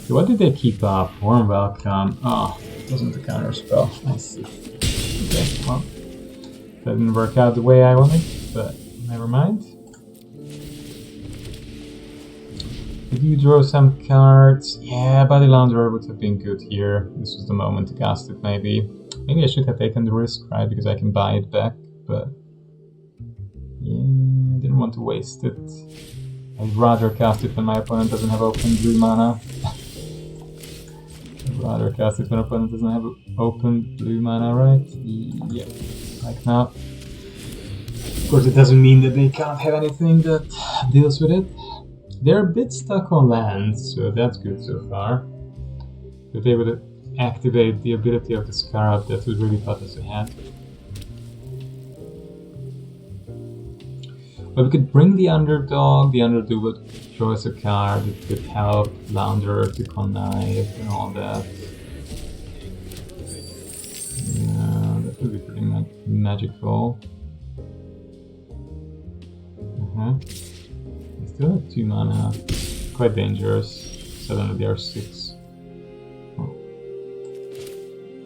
So what did they keep up? Warm Welcome. Oh, it wasn't the counter spell. I see. Okay, well, that didn't work out the way I wanted, but never mind. Did you draw some cards? Yeah, Body Launderer would have been good here. This was the moment to cast it, maybe. Maybe I should have taken the risk, right? Because I can buy it back, but yeah, I didn't want to waste it. I'd rather cast it when my opponent doesn't have open blue mana. That rather cast if an opponent doesn't have open blue mana, right? Yeah, like now. Of course, it doesn't mean that they can't have anything that deals with it. They're a bit stuck on lands, so that's good so far. If they would activate the ability of the Scarab, that would really put us ahead. But we could bring the Underdog would draw us a card, it could help Flounder to connive and all that. Yeah, that would be pretty magical. We still have 2 mana, quite dangerous. Suddenly they are 6. Oh.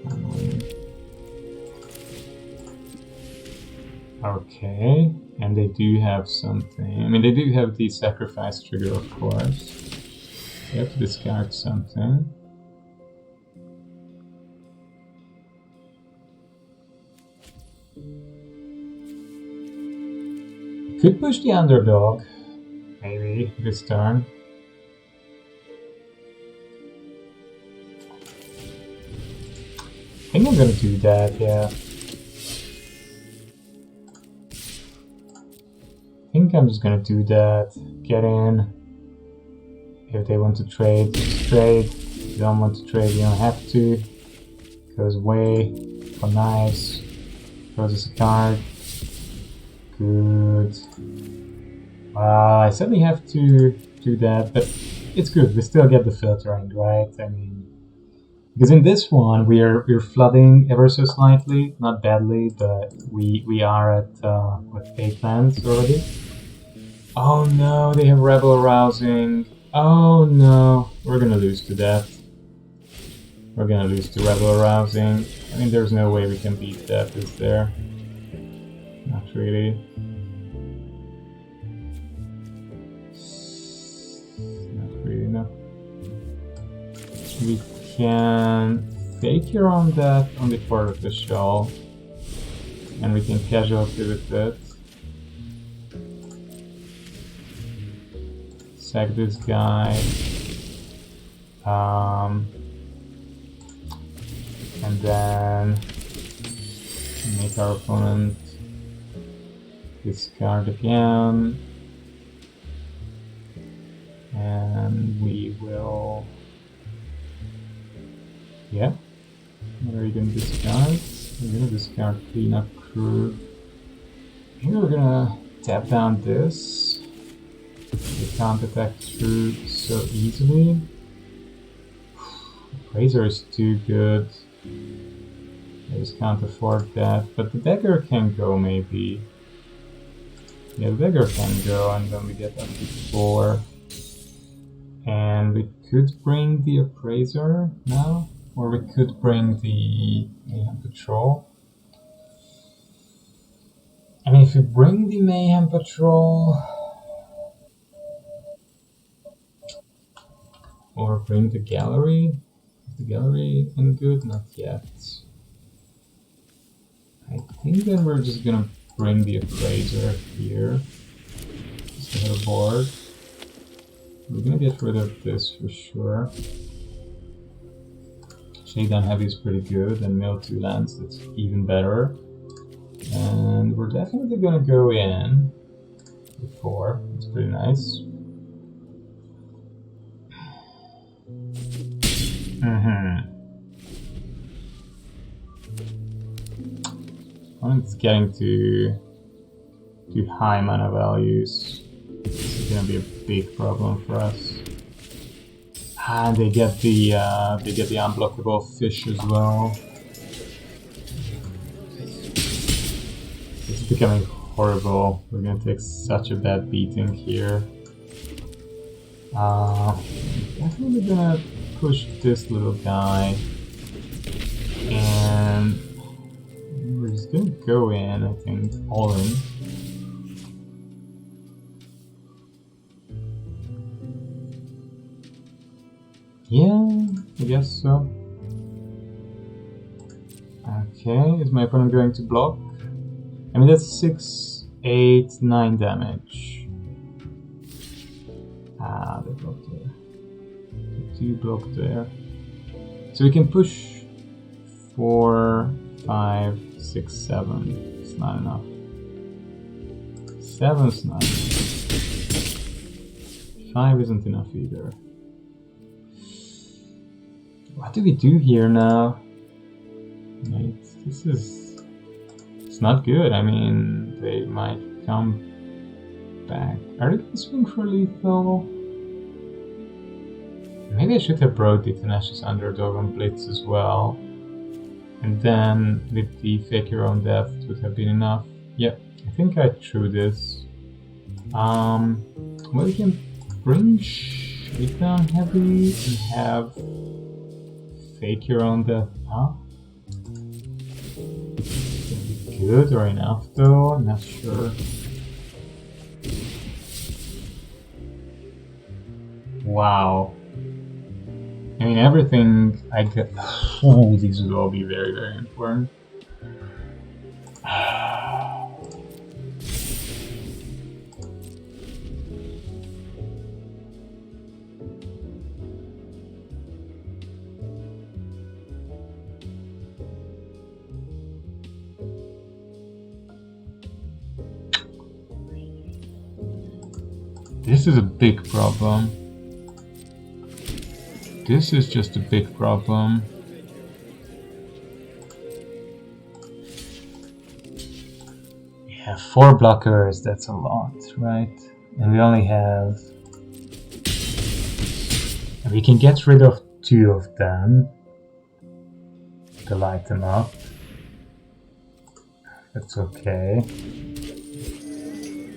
Annoying. Okay, and they do have something. I mean, they do have the sacrifice trigger, of course. They have to discard something. Could push the Underdog, maybe, this turn. I think I'm gonna do that, yeah. I think I'm just gonna do that. Get in. If they want to trade, just trade. If you don't want to trade, you don't have to. Goes away. For nice. Throws us a card. Good. I certainly have to do that, but it's good. We still get the filtering, right? I mean, because in this one we're flooding ever so slightly, not badly, but we are at what, 8 lands already. Oh no, they have Rebel Arousing. Oh no, we're gonna lose to that. We're gonna lose to Rebel Arousing. I mean, there's no way we can beat that, is there? Not really. Not really, no. We can figure on that on the part of the shell, and we can casualty with it. Sack this guy. And then make our opponent discard again, and we will, yeah, what are you gonna discard? We're gonna discard Cleanup Crew. Here we're gonna tap down this. We can't attack through so easily. Razor is too good. I just can't afford that, but the dagger can go maybe. Yeah, the dagger can go, and then we get up to 4. And we could bring the Appraiser now, or we could bring the Mayhem Patrol. I mean, if we bring the Mayhem Patrol, or bring the Gallery. Is the Gallery any good? Not yet. I think that we're just gonna bring the Appraiser here. Just to have a board. We're gonna get rid of this for sure. Shakedown Heavy is pretty good, and mill 2 lands, that's even better. And we're definitely gonna go in with 4, it's pretty nice. It's getting to high mana values. This is gonna be a big problem for us. And they get the unblockable fish as well. It's becoming horrible. We're gonna take such a bad beating here. Definitely gonna push this little guy, and we're just gonna go in, I think, all in. Yeah, I guess so. Okay, is my opponent going to block? I mean, that's 6, 8, 9 damage. Ah, they blocked there. They do block there. So we can push 4, 5, 6, 7. It's not enough. 7's not enough. 5 isn't enough either. What do we do here now? Right, this is... It's not good. I mean, they might come back. Are they going to swing for lethal? Maybe I should have brought the Tenacious Underdog on Blitz as well. And then with the Fake Your Own Death it would have been enough. Yep, I think I threw this. Well, we can bring Shakedown Heavy and have Fake Your Own Death up. Good or enough though, I'm not sure. Wow. I mean, everything I get. Oh, these would all be very, very important. This is a big problem. This is just a big problem. Yeah, 4 blockers, that's a lot, right? And we only have... And we can get rid of 2 of them to light them up. That's okay.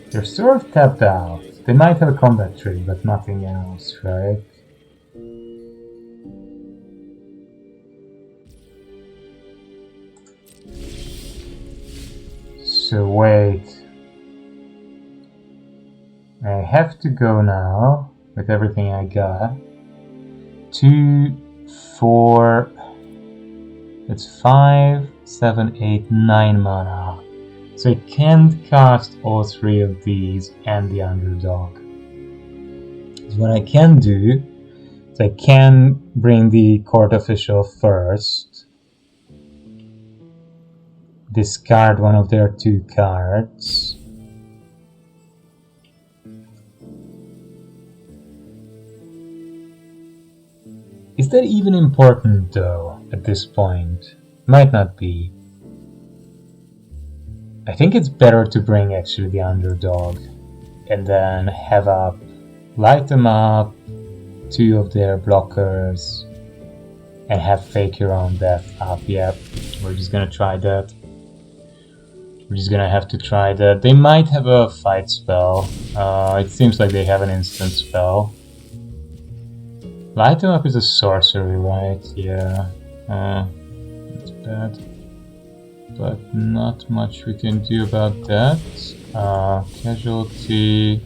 They're sort of tapped out. They might have a combat tree, but nothing else, right? So wait, I have to go now with everything I got. 2, 4, it's 5, 7, 8, 9 mana. So I can't cast all 3 of these and the Underdog. So what I can do is I can bring the Court Official first. Discard one of their 2 cards. Is that even important though, at this point? Might not be. I think it's better to bring actually the Underdog and then have up, light them up, 2 of their blockers, and have Fake Your Own Death up. Yep, we're just gonna try that. We're just gonna have to try that. They might have a fight spell. It seems like they have an instant spell. Light them up is a sorcery, right? Yeah. That's bad. But not much we can do about that. Casualty.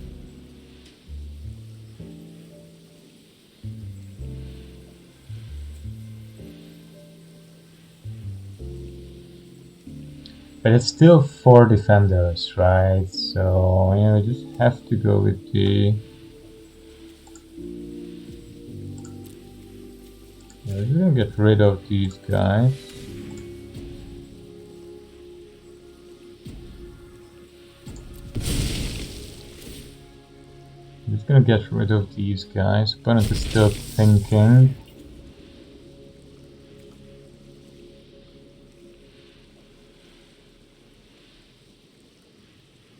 But it's still 4 defenders, right? So yeah, we just have to go with the... Yeah, we're gonna get rid of these guys. I'm just gonna get rid of these guys. Opponent is still thinking.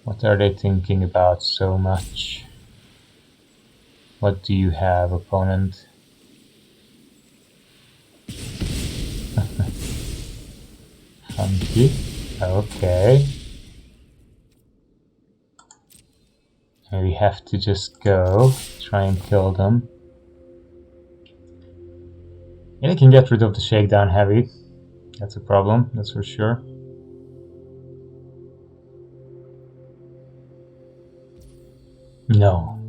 What are they thinking about so much? What do you have, opponent? Funky. Okay. And we have to just go, try and kill them. Yeah, they can get rid of the Shakedown Heavy. That's a problem, that's for sure. No.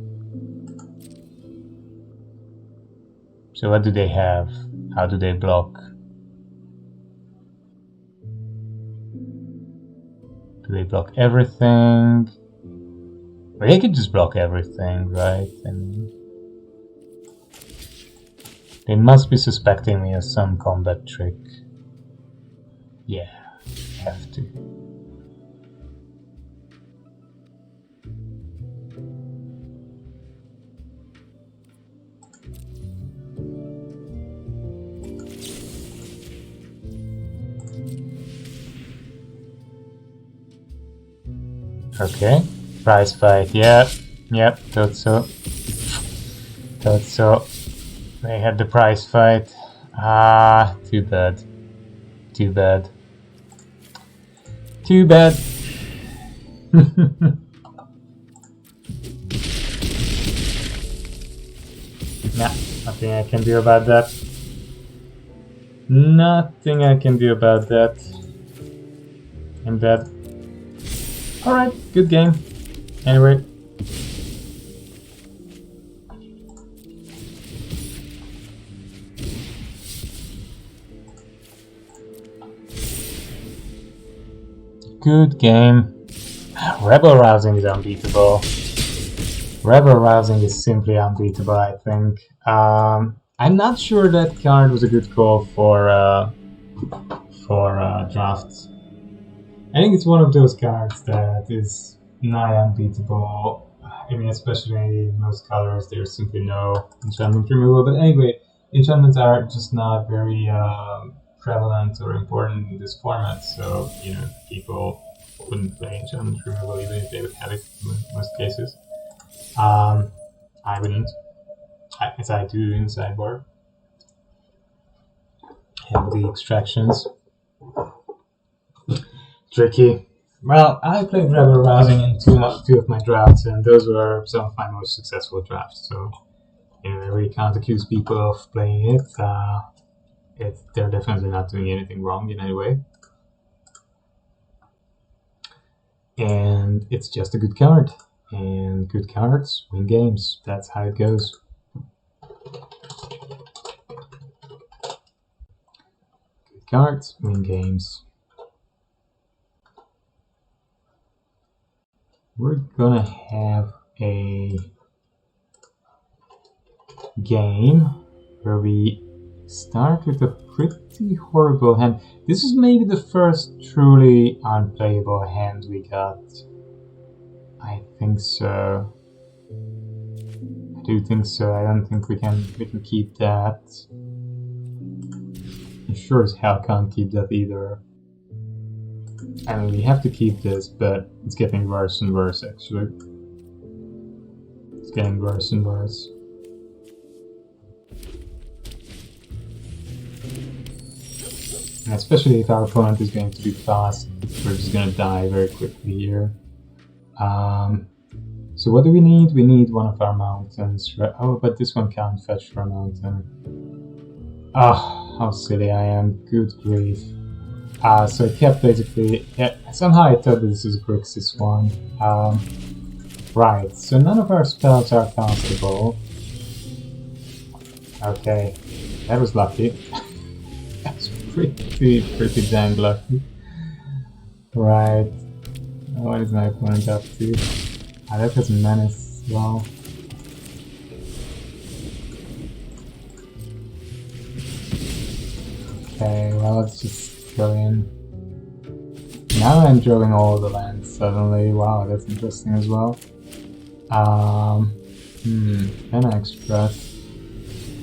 So what do they have? How do they block? Do they block everything? Well, they could just block everything, right? I mean, They must be suspecting me of some combat trick. Yeah, have to. Okay, prize fight, yeah, yep, thought so. Thought so. They had the prize fight. Ah, too bad. Too bad. Too bad. Nah, nothing I can do about that. Nothing I can do about that. I'm dead. Alright, good game. Anyway. Good game. Rebel Rousing is unbeatable. Rebel Rousing is simply unbeatable, I think. I'm not sure that card was a good call for drafts. I think it's one of those cards that is not unbeatable. I mean, especially in most colors, there's simply no enchantment removal. But anyway, enchantments are just not very prevalent or important in this format, so you know people wouldn't play enchantment removal even if they would have it in most cases. I wouldn't, as I do in sideboard. And the extractions. Tricky. Well, I played Rebel Rousing in two of my drafts, and those were some of my most successful drafts. So, you know, I really can't accuse people of playing it. They're definitely not doing anything wrong in any way. And it's just a good card. And good cards win games. That's how it goes. Good cards win games. We're gonna have a game where we start with a pretty horrible hand. This is maybe the first truly unplayable hand we got. I think so. I do think so. I don't think we can keep that. I sure as hell can't keep that either. I mean, we have to keep this, but it's getting worse and worse, actually. It's getting worse and worse. And especially if our opponent is going to be fast, we're just going to die very quickly here. So what do we need? We need one of our mountains. Oh, but this one can't fetch for a mountain. Ah, how silly I am. Good grief. So I kept basically... Yeah, somehow I thought this was a Grixis one. Right, so none of our spells are castable. Okay, that was lucky. That's pretty dang lucky. Right. What is my opponent up to? That has Menace as well. Okay, well, let's just go in. Now I'm drawing all the lands suddenly. Wow, that's interesting as well. Capenna Express.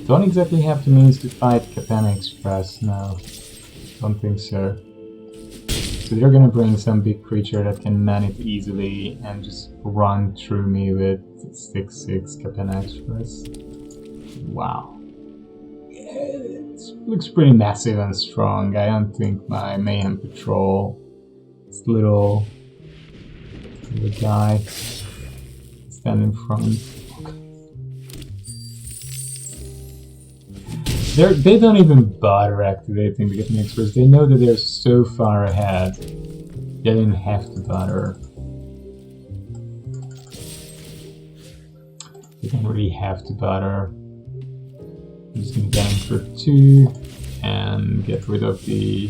Don't exactly have the means to fight Capenna Express, no. Don't think so. So they're gonna bring some big creature that can man it easily and just run through me with 6/6 Capenna Express. Wow. It looks pretty massive and strong. I don't think my Mayhem Patrol, this little guy, stand in front. They don't even bother activating the Capenna Express. They know that they're so far ahead. They didn't have to bother. They don't really have to bother. I'm just gonna get him for 2 and get rid of the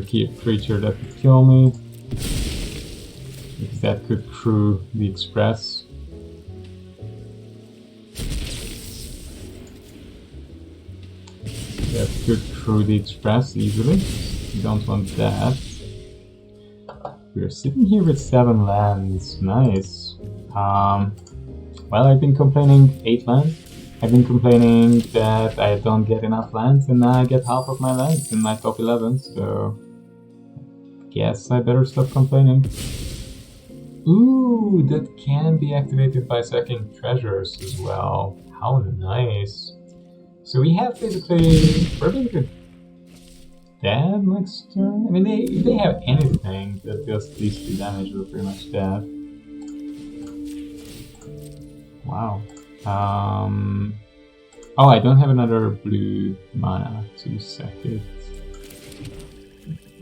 key creature that could kill me. Because that could crew the Express. That could through the express easily. We don't want that. We're sitting here with 7 lands. Nice. Well, I've been complaining 8 lands. I've been complaining that I don't get enough lands, and now I get half of my lands in my top 11, so guess I better stop complaining. Ooh, that can be activated by sacking treasures as well. How nice. So we have basically, we're basically dead next turn. I mean, if they have anything that does these 2 damage, we're pretty much dead. Wow. Oh, I don't have another blue mana to sack it.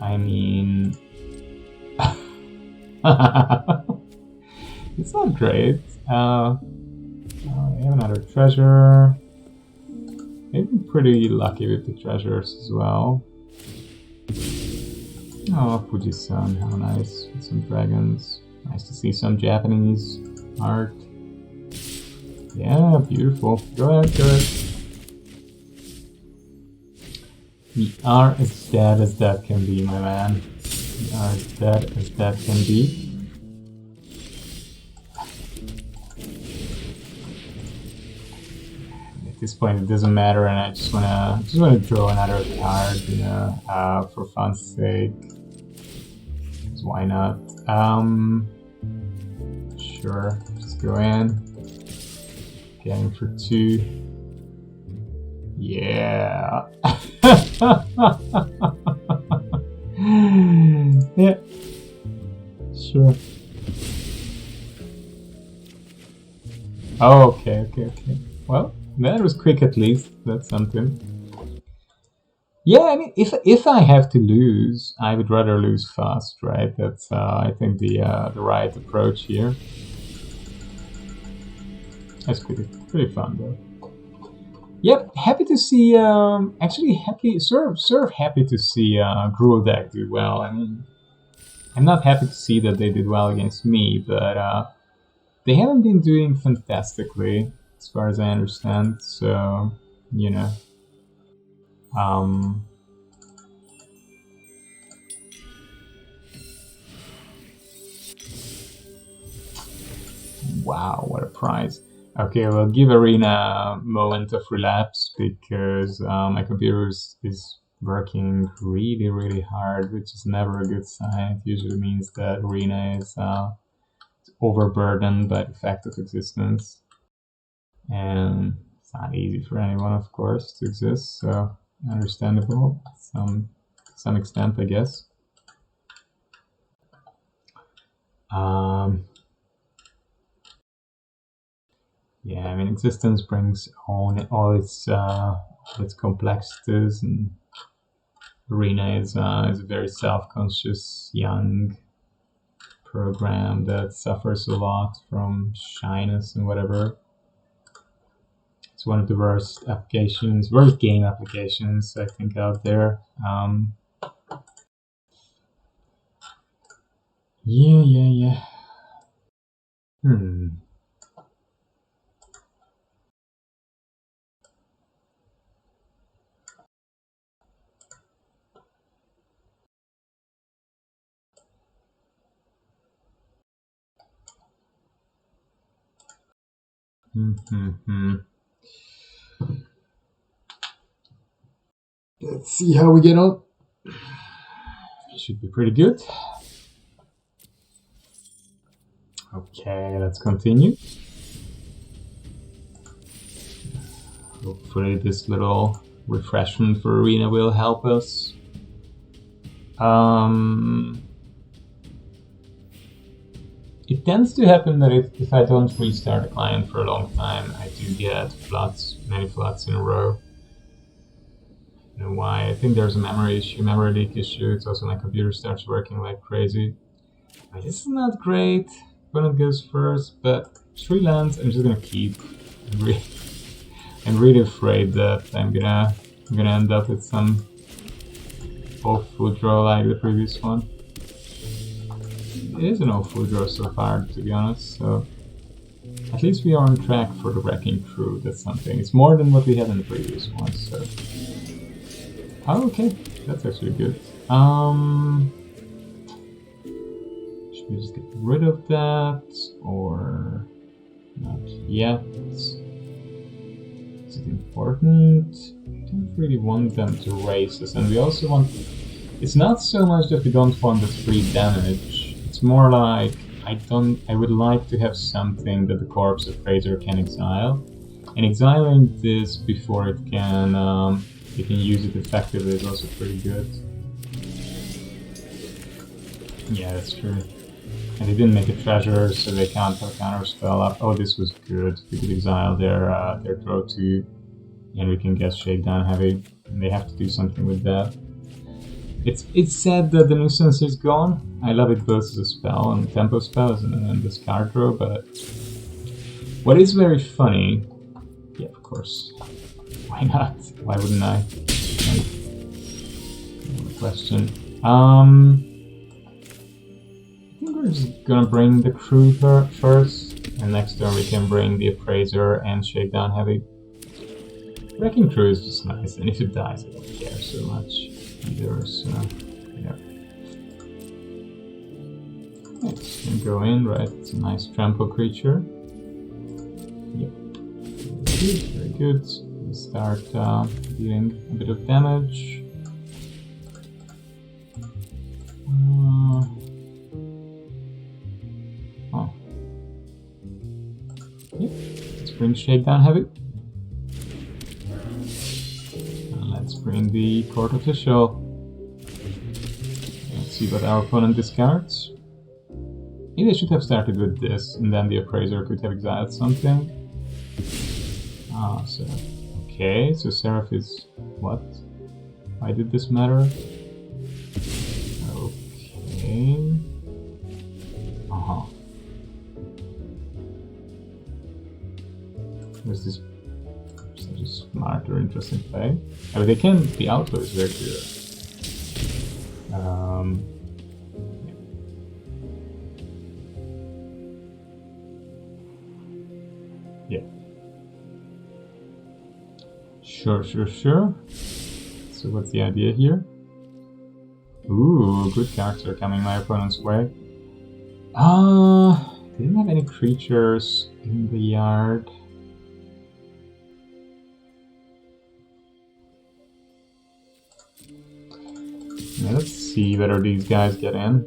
I mean... it's not great. I have another treasure. I've been pretty lucky with the treasures as well. Oh, Fuji-san, how nice. With some dragons. Nice to see some Japanese art. Yeah, beautiful. Go ahead, go ahead. We are as dead as that can be, my man. We are as dead as that can be. At this point, it doesn't matter, and I just wanna draw another card, you know, for fun's sake. So why not? Sure, just go in. Getting for 2. Yeah. Yeah. Sure. Oh, okay. Well, that was quick at least. That's something. Yeah, I mean, if I have to lose, I would rather lose fast, right? That's I think the right approach here. That's pretty fun though. Yep, happy to see. Actually, happy. Sort of happy to see Gruel deck do well. I mean, I'm not happy to see that they did well against me, but they haven't been doing fantastically, as far as I understand. So, you know, wow, what a prize. Okay, we'll give Arena a moment of relapse because my computer is working really hard, which is never a good sign. It usually means that Arena is overburdened by the fact of existence. And it's not easy for anyone, of course, to exist, so understandable to some extent, I guess. Yeah, I mean, existence brings all its complexities, and Arena is a very self-conscious young program that suffers a lot from shyness and whatever. It's one of the worst game applications I think out there. Yeah. Let's see how we get on. Should be pretty good. Okay, let's continue. Hopefully this little refreshment for Arena will help us. It tends to happen that if I don't restart a client for a long time, I do get floods, many floods in a row. I don't know why. I think there's a memory leak issue. It's also my computer starts working like crazy. I mean, this is not great when it goes first, but 3 lands I'm just gonna keep. I'm really afraid that I'm gonna end up with some awful draw like the previous one. It is an awful draw so far, to be honest, so at least we are on track for the Wrecking Crew. That's something. It's more than what we had in the previous one, so Oh, okay, that's actually good. Should we just get rid of that, or not yet? Is it important? I don't really want them to raise us, and we also want... It's not so much that we don't want the free damage, it's more like I would like to have something that the Corpse Appraiser can exile. And exiling this before it can use it effectively is also pretty good. Yeah, that's true. And they didn't make a treasure, so they can't have a counter spell up. Oh, this was good. We could exile their throw too, and we can get Shakedown Heavy. And they have to do something with that. It's sad that the nuisance is gone. I love it both as a spell and tempo spell and this card draw, but what is very funny, yeah, of course, why not? Why wouldn't I? No question. I think we're just gonna bring the crew first, and next turn we can bring the Appraiser and Shakedown Heavy. Wrecking Crew is just nice, and if it dies, I don't care so much either, so yeah. It's gonna go in, right? It's a nice trample creature. Yep. Very good. We start dealing a bit of damage. Oh. Yep. Let's bring Shakedown Heavy. Let's bring the Court Official. Let's see what our opponent discards. Maybe I should have started with this, and then the Appraiser could have exiled something. Ah, so... Okay, so Seraph is... what? Why did this matter? Okay... Uh-huh. Where's this... such a smart or interesting play? I mean, they can... the outlaw is very clear. Yeah. Sure. So what's the idea here? Ooh, good cards are coming my opponent's way. Didn't have any creatures in the yard. Yeah, let's see whether these guys get in.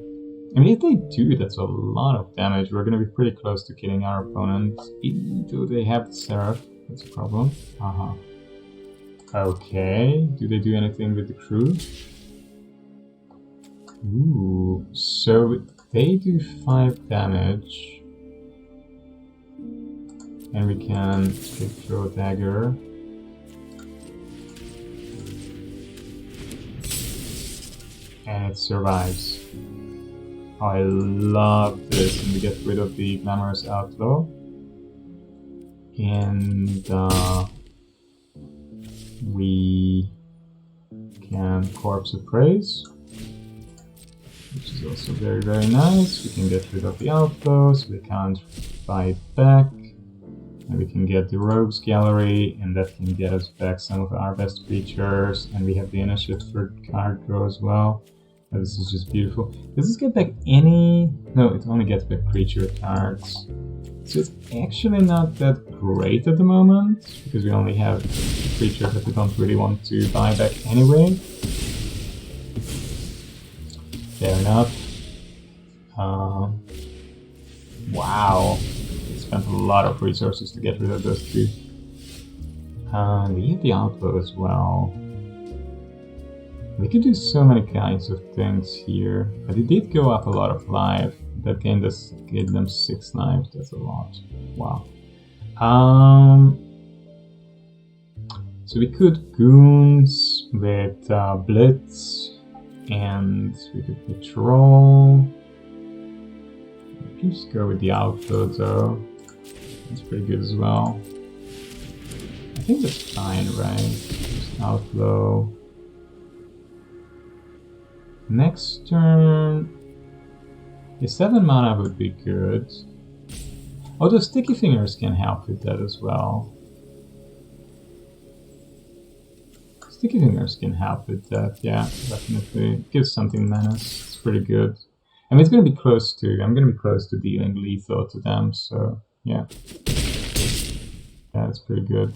I mean, if they do, that's a lot of damage. We're gonna be pretty close to killing our opponent. Do they have the Seraph? That's a problem. Uh-huh. Okay, do they do anything with the crew? Ooh, so they do 5 damage. And we can throw a dagger. And it survives. Oh, I love this, and we get rid of the Glamorous Outlaw. And we can Corpse Appraise, which is also very, very nice. We can get rid of the Outlaws, we can't fight back. And we can get the Rogues Gallery, and that can get us back some of our best creatures. And we have the Initiative for card draw as well. Oh, this is just beautiful. Does this get back any... no, it only gets back creature cards. So it's actually not that great at the moment, because we only have creatures that we don't really want to buy back anyway. Fair enough. Wow. We spent a lot of resources to get rid of those two. We have the Outlaw as well. We could do so many kinds of things here, but it did go up a lot of life. That game just gave them 6 lives, that's a lot. Wow. So we could Goons with Blitz, and we could Patrol. We can just go with the Outlaw though. That's pretty good as well. I think that's fine, right? Just Outlaw. Next turn, the 7 mana would be good. Although Sticky Fingers can help with that as well. Sticky Fingers can help with that, yeah, definitely. It gives something menace, it's pretty good. I mean, it's gonna be close to, I'm gonna be close to dealing lethal to them, so yeah. That's pretty good.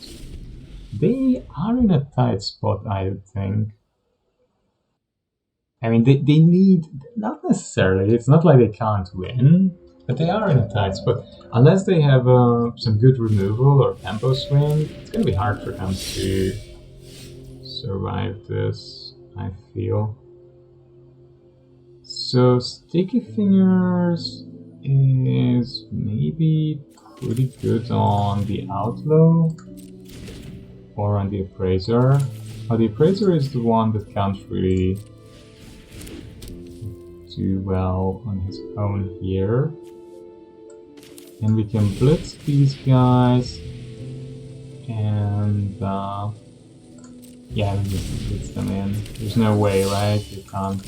They are in a tight spot, I think. I mean, they need, not necessarily, it's not like they can't win, but they are in a tight spot. Unless they have some good removal or tempo swing, it's gonna be hard for them to survive this, I feel. So Sticky Fingers is maybe pretty good on the Outlaw or on the Appraiser. Oh, the Appraiser is the one that can't really do well on his own here. And we can blitz these guys and yeah, we just blitz them in. There's no way, right? They can't,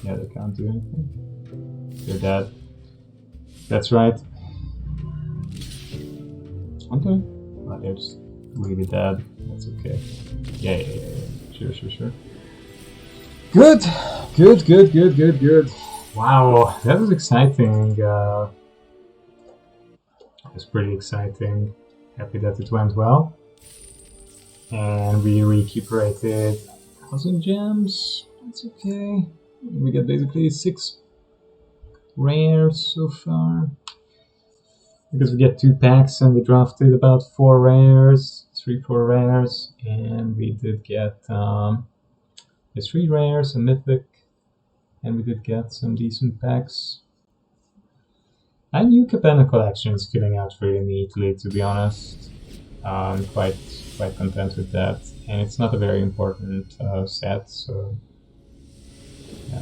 yeah, they can't do anything. They're dead. That's right. Okay. Well, they're just really dead. That's okay. Yeah. Sure. Good. Wow, that was exciting. It was pretty exciting. Happy that it went well. And we recuperated 1,000 gems. That's okay. We got basically 6 rares so far. Because we get 2 packs and we drafted about 4 rares, 3-4 rares, and we did get 3 rares, a mythic, and we did get some decent packs. My new Cabana collection is filling out really neatly, to be honest. I'm quite content with that, and it's not a very important set, so yeah.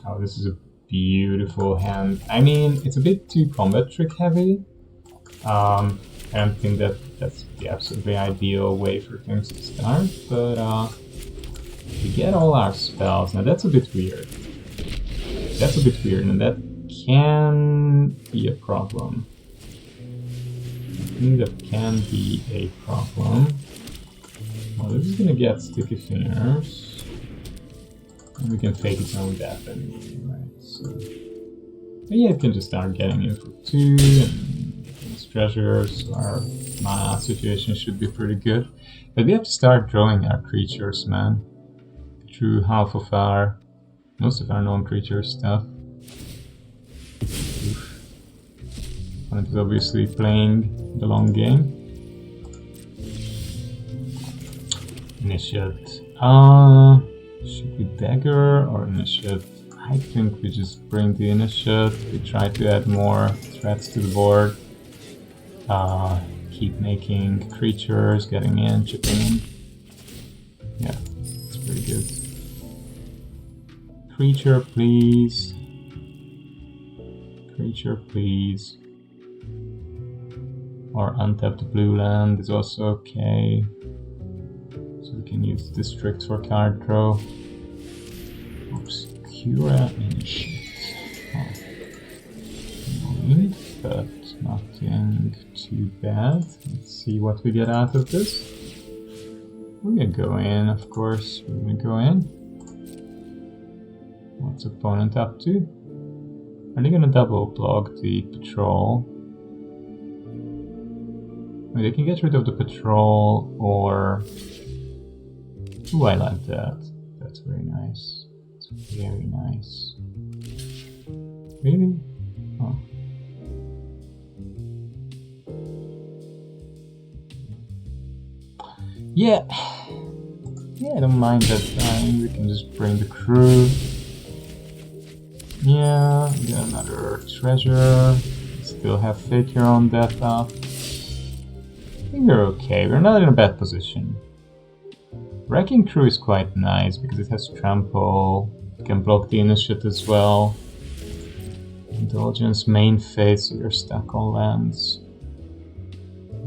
Oh, this is a beautiful hand. I mean, it's a bit too combat trick heavy. I don't think that's the absolutely ideal way for things to start, but we get all our spells. Now that's a bit weird. That's a bit weird, and that can be a problem. I think that can be a problem. Well, this is gonna get Sticky Fingers. And we can fake its own death anyway, right? So, yeah, it can just start getting in for 2 and these treasures. So our mana situation should be pretty good. But we have to start drawing our creatures, man. Through most of our non-creature stuff. Oof. Opponent is obviously playing the long game. Initiate. Should we dagger or initiate? I think we just bring the initiate. We try to add more threats to the board. Keep making creatures, getting in, chipping in. Yeah, it's pretty good. Creature, please. Creature, please. Or untapped blue land is also okay. So we can use district for card draw. Obscura initiate. Annoying, but nothing too bad. Let's see what we get out of this. We're gonna go in, of course. We're gonna go in. What's opponent up to? Are they gonna double block the patrol? I mean, they can get rid of the patrol, or... Ooh, I like that. That's very nice. It's very nice. Really? Oh. Yeah, I don't mind that time. We can just bring the crew. Yeah, we get another treasure. Still have Faker on that up. I think we're okay. We're not in a bad position. Wrecking Crew is quite nice because it has trample. It can block the initiate as well. Indulgence main phase, so you're stuck on lands.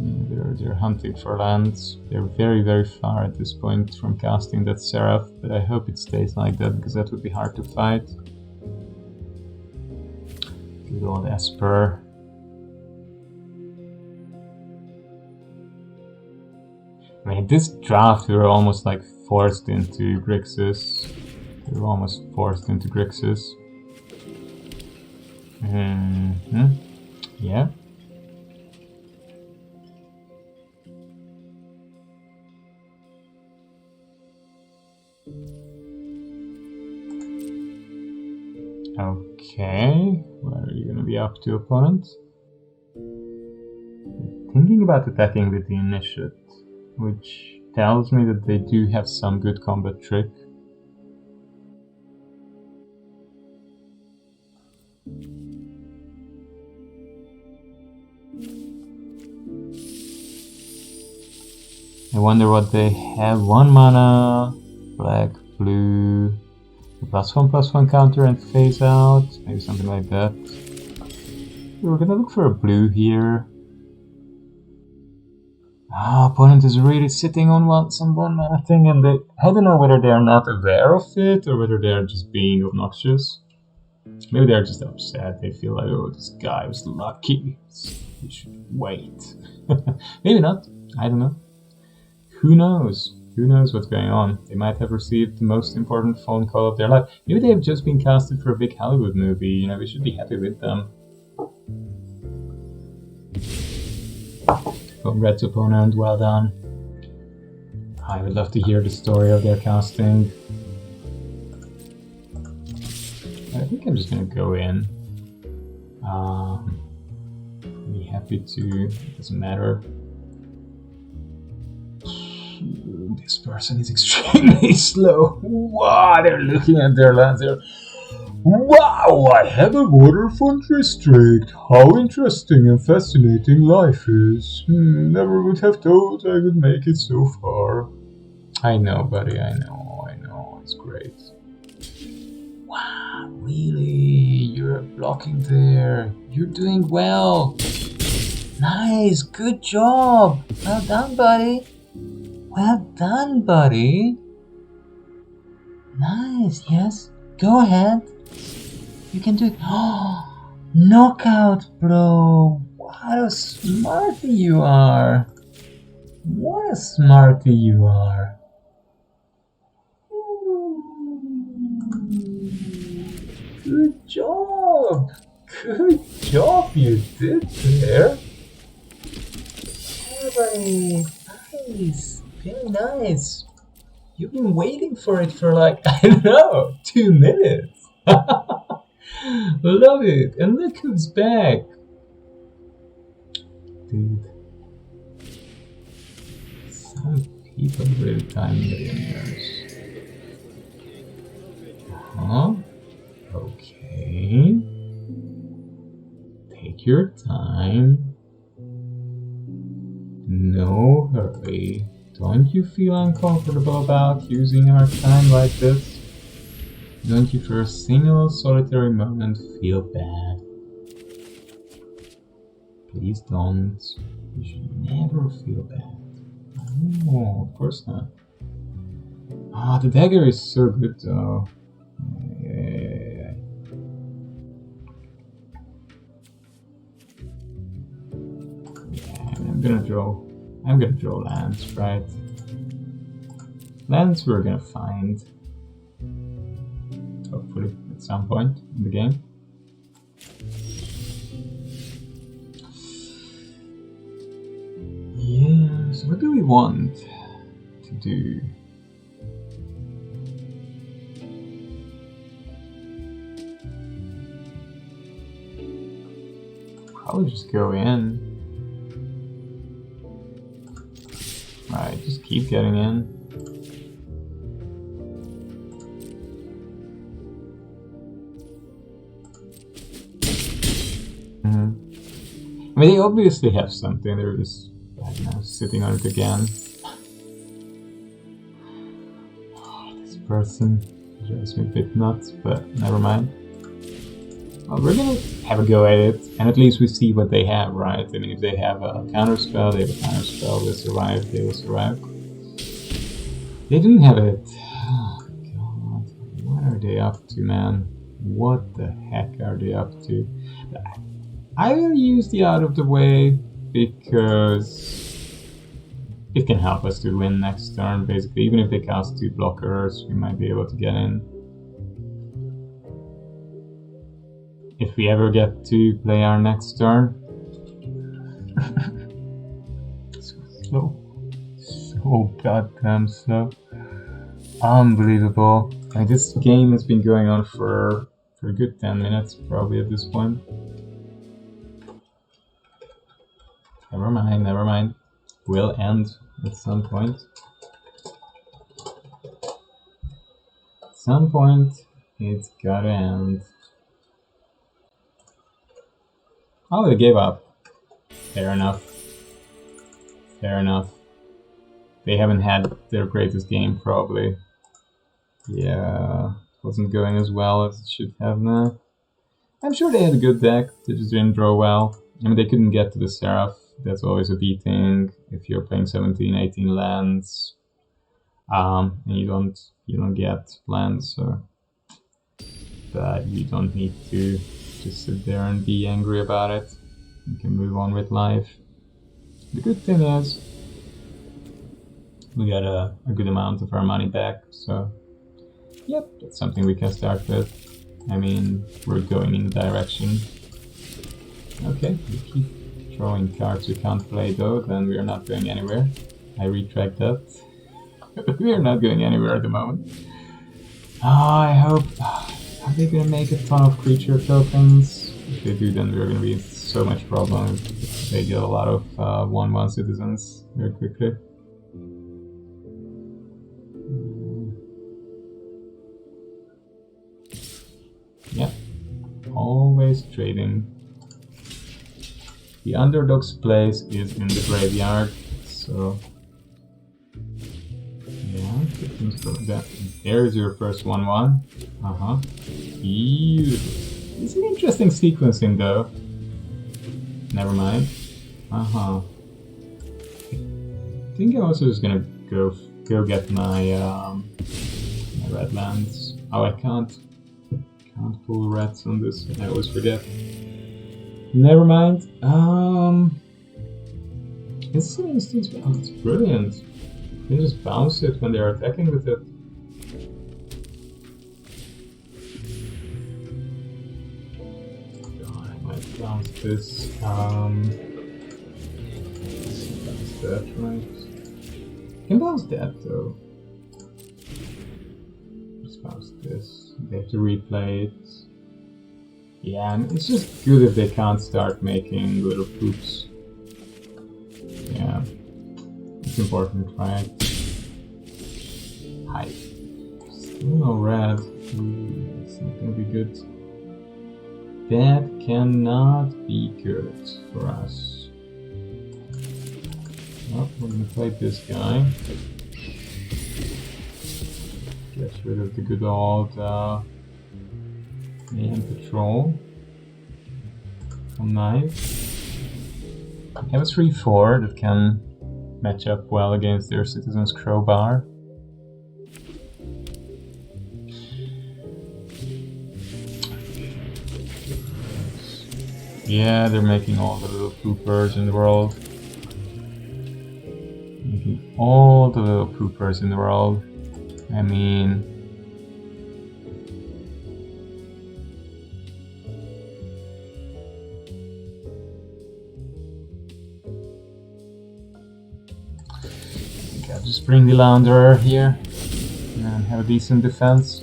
Yeah, they're hunting for lands. They're very far at this point from casting that Seraph, but I hope it stays like that because that would be hard to fight. Good old Esper. I mean, this draft we were almost like forced into Grixis. We were almost forced into Grixis. Yeah. Okay, what are you gonna be up to, opponent? Thinking about attacking with the initiate, which tells me that they do have some good combat trick. I wonder what they have. 1 mana, black, blue, +1/+1 counter and phase out, maybe something like that. We're gonna look for a blue here. Opponent is really sitting on some 1 mana thing, and I don't know whether they're not aware of it or whether they're just being obnoxious. Maybe they're just upset. They feel like, oh, this guy was lucky. He should wait. Maybe not. I don't know. Who knows? Who knows what's going on? They might have received the most important phone call of their life. Maybe they've just been casted for a big Hollywood movie. You know, we should be happy with them. Congrats, opponent. Well done. I would love to hear the story of their casting. I think I'm just gonna go in. Be happy to. It doesn't matter. This person is extremely slow. Wow, they're looking at their lands. Wow, I have a waterfront district. How interesting and fascinating life is. Never would have thought I would make it so far. I know, buddy, I know. It's great. Wow, really? You're blocking there. You're doing well. Nice, good job. Well done, buddy. Well done, buddy. Nice, yes. Go ahead. You can do it. Oh, knockout blow. What a smarty you are. What a smarty you are. Good job. Good job you did there. Yeah, buddy. Nice. Very nice. You've been waiting for it for like, I don't know, 2 minutes. Love it. And look who's back. Dude. Some people really time millionaires. Okay. Take your time. No hurry. Don't you feel uncomfortable about using our time like this? Don't you for a single solitary moment feel bad? Please don't. You should never feel bad. No, of course not. The dagger is so good though. Yeah. I'm gonna draw lands, right? Lands we're gonna find. Hopefully at some point in the game. Yeah, so what do we want to do? Probably just go in. Right, just keep getting in. I mean, they obviously have something. They're just, I don't know, sitting on it again. This person drives me a bit nuts, but never mind. Well, we're gonna have a go at it, and at least we see what they have, right? I mean, if they have a counterspell, they have a counterspell, they'll survive, they will survive. They didn't have it. Oh, God. What are they up to, man? What the heck are they up to? I will use the out of the way because it can help us to win next turn, basically. Even if they cast 2 blockers, we might be able to get in. If we ever get to play our next turn. So slow. So goddamn slow. Unbelievable. Like, this game has been going on for a good 10 minutes, probably at this point. Never mind, never mind. Will end at some point. At some point, it's gotta end. Oh, they gave up. Fair enough. Fair enough. They haven't had their greatest game, probably. Yeah, wasn't going as well as it should have now. I'm sure they had a good deck, they just didn't draw well. I mean, they couldn't get to the Seraph. That's always a beating if you're playing 17, 18 lands, and you don't get lands. So, but you don't need to just sit there and be angry about it. You can move on with life. The good thing is we got a good amount of our money back. So, yep, that's something we can start with. I mean, we're going in the direction. Okay, we keep drawing cards we can't play though, then we are not going anywhere. I retract that. We are not going anywhere at the moment. I hope... Are they gonna make a ton of creature tokens? If they do, then we're gonna be in so much problem. They get a lot of 1/1 citizens very quickly. Yeah, always trading. The Underdog's place is in the graveyard, so yeah, that. There's your first 1/1. Beautiful. It's an interesting sequencing though. Never mind. I think I'm also just gonna go get my my red lands. Oh, I can't pull reds on this. I always forget. Never mind. This is an instance. Oh, it's brilliant. You can just bounce it when they're attacking with it. God, I might bounce this. Bounce that, right? I can bounce that though. Just bounce this. They have to replay it. Yeah, and it's just good if they can't start making little poops. Yeah, it's important, right? Hi. Still no red. It's not gonna be good. That cannot be good for us. Well, we're gonna play this guy. Get rid of the good old Mayhem Patrol. Nice. I have a 3/4 that can match up well against their Citizen's Crowbar. Yeah, they're making all the little poopers in the world. Making all the little poopers in the world. I mean... I'll just bring the Launderer here and have a decent defense.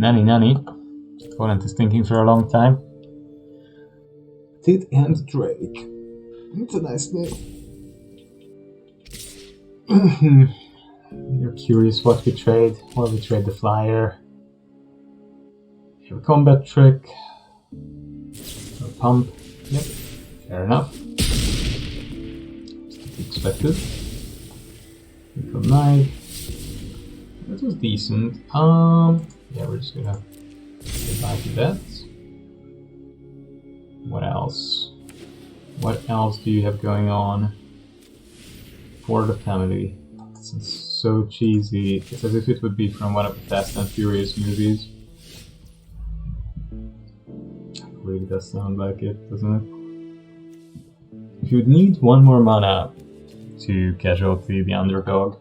Nanny. Opponent is thinking for a long time. Tit and Drake. It's a nice name. You're curious what we trade. Well, we trade the flyer. Have a combat trick. A pump. Yep. Fair enough. Just to be expected. Knife. That was decent. Yeah, we're just gonna say bye to that. What else? What else do you have going on for the family? It's so cheesy. It's as if it would be from one of the Fast and Furious movies. It really does sound like it, doesn't it? If you'd need one more mana to casualty the Underdog,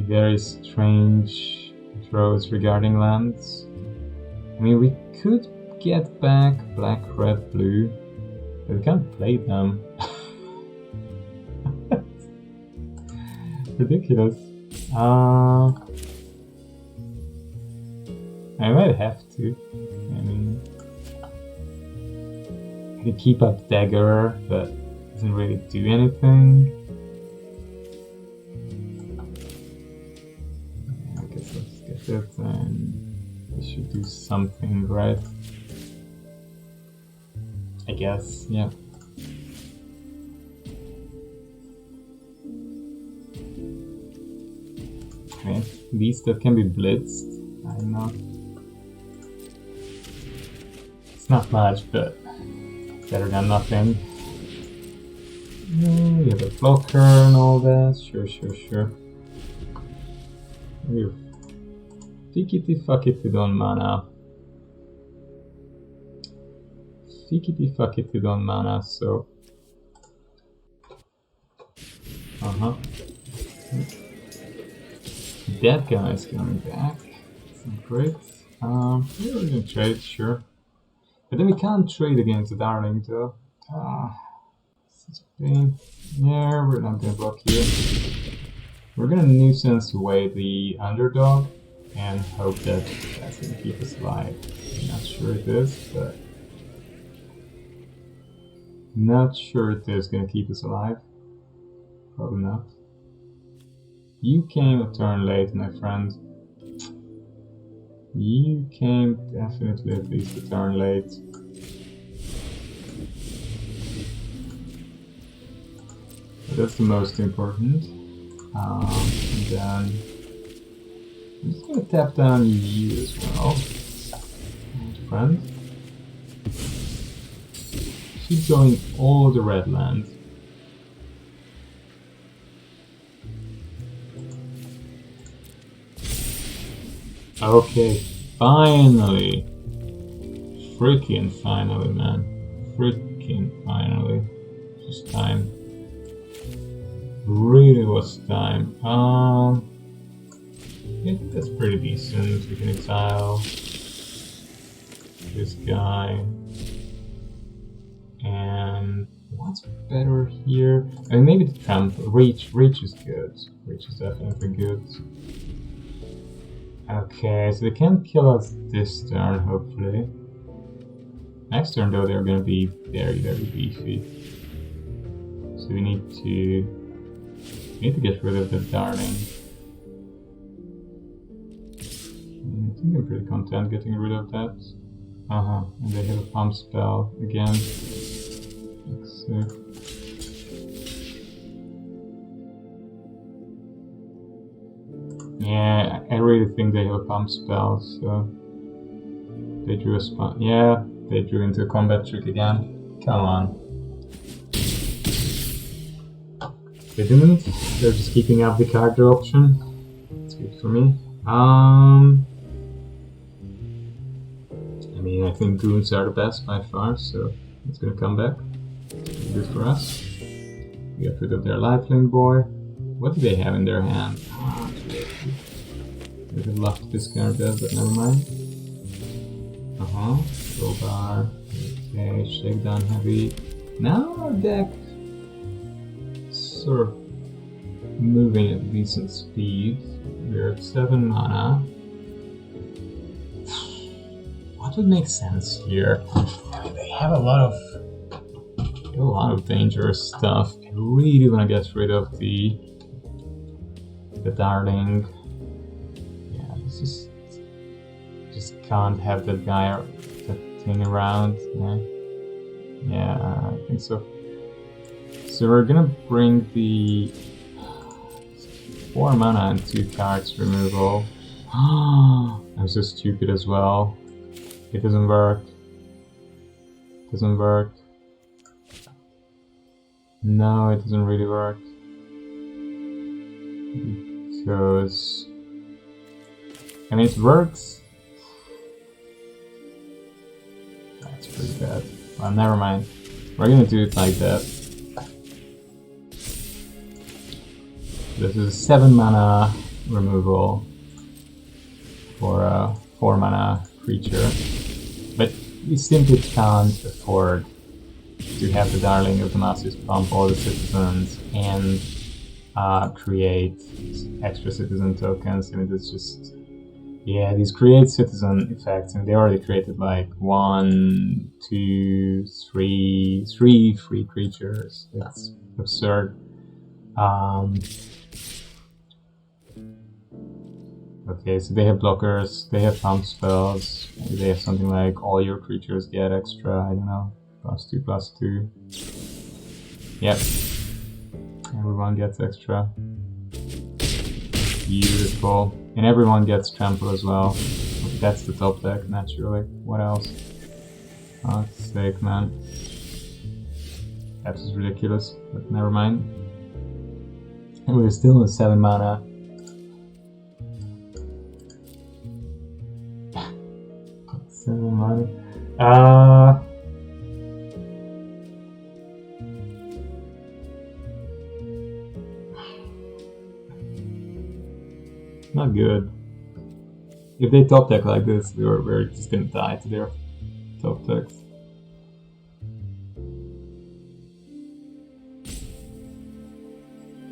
very strange throws regarding lands. I mean, we could get back black, red, blue, but we can't play them. Ridiculous. I might have to. I mean, I can keep up Dagger, but it doesn't really do anything. It and we should do something, right? I guess, yeah. Okay, at least that can be blitzed. I don't know. It's not much, but better than nothing. We have a blocker and all that. Sure. We're Fickety fuckety don mana. Fickety fuckety don mana, so. That guy is coming back. That's not great. Yeah, we're gonna trade, sure. But then we can't trade against the Darling, though. Such a pain. Yeah, we're not gonna block here. We're gonna nuisance away the Underdog and hope that that's gonna keep us alive. I'm not sure it is, but not sure it is gonna keep us alive. Probably not. You came a turn late, my friend. You came definitely at least a turn late. But that's the most important. And then I'm just gonna tap down you as well, friend. Keep going all the red lands. Okay, finally! Freaking finally, man. Freaking finally. It's time. Really was time. I think that's pretty decent. We can exile this guy. And what's better here? I mean, maybe the trample. Reach is good. Reach is definitely good. Okay, so they can't kill us this turn, hopefully. Next turn, though, they're gonna be very, very beefy. So we need to get rid of the Darling. I think I'm pretty content getting rid of that. And they have a pump spell again. Yeah, I really think they have a pump spell, so they drew a spot. Yeah, they drew into a combat trick again. Come on. They didn't. They're just keeping up the card draw option. It's good for me. I mean, I think goons are the best by far, so it's gonna come back. Good for us. We got rid of their lifelink boy. What do they have in their hand? They would love to discard that, but never mind. Crowbar. Okay, shakedown heavy. Now our deck sort of moving at decent speed. We're at 7 mana. What would make sense here? I mean, they have a lot of dangerous stuff. I really want to get rid of the Darling. Yeah, this is just can't have that guy or that thing around. Yeah, I think so. So we're gonna bring the 4 mana and 2 cards removal. I'm so stupid as well. It doesn't work. Doesn't work. No, it doesn't really work. Because I mean, it works. That's pretty bad. Well, never mind. We're gonna do it like that. This is a 7 mana removal for a 4 mana creature, but we simply can't afford to have the Darling of the Masses pump all the citizens and create extra citizen tokens. I mean, that's just, yeah, these create citizen effects, and they already created like 1, 2, 3 free creatures. It's absurd. Okay, so they have blockers, they have pump spells, maybe they have something like all your creatures get extra, I don't know, +2/+2. Yep, everyone gets extra. Beautiful. And everyone gets trample as well. Okay, that's the top deck, naturally. What else? Oh, it's sake, man. That's just ridiculous, but never mind. And we're still in 7 mana. Not good. If they top deck like this, we're just gonna die to their top decks.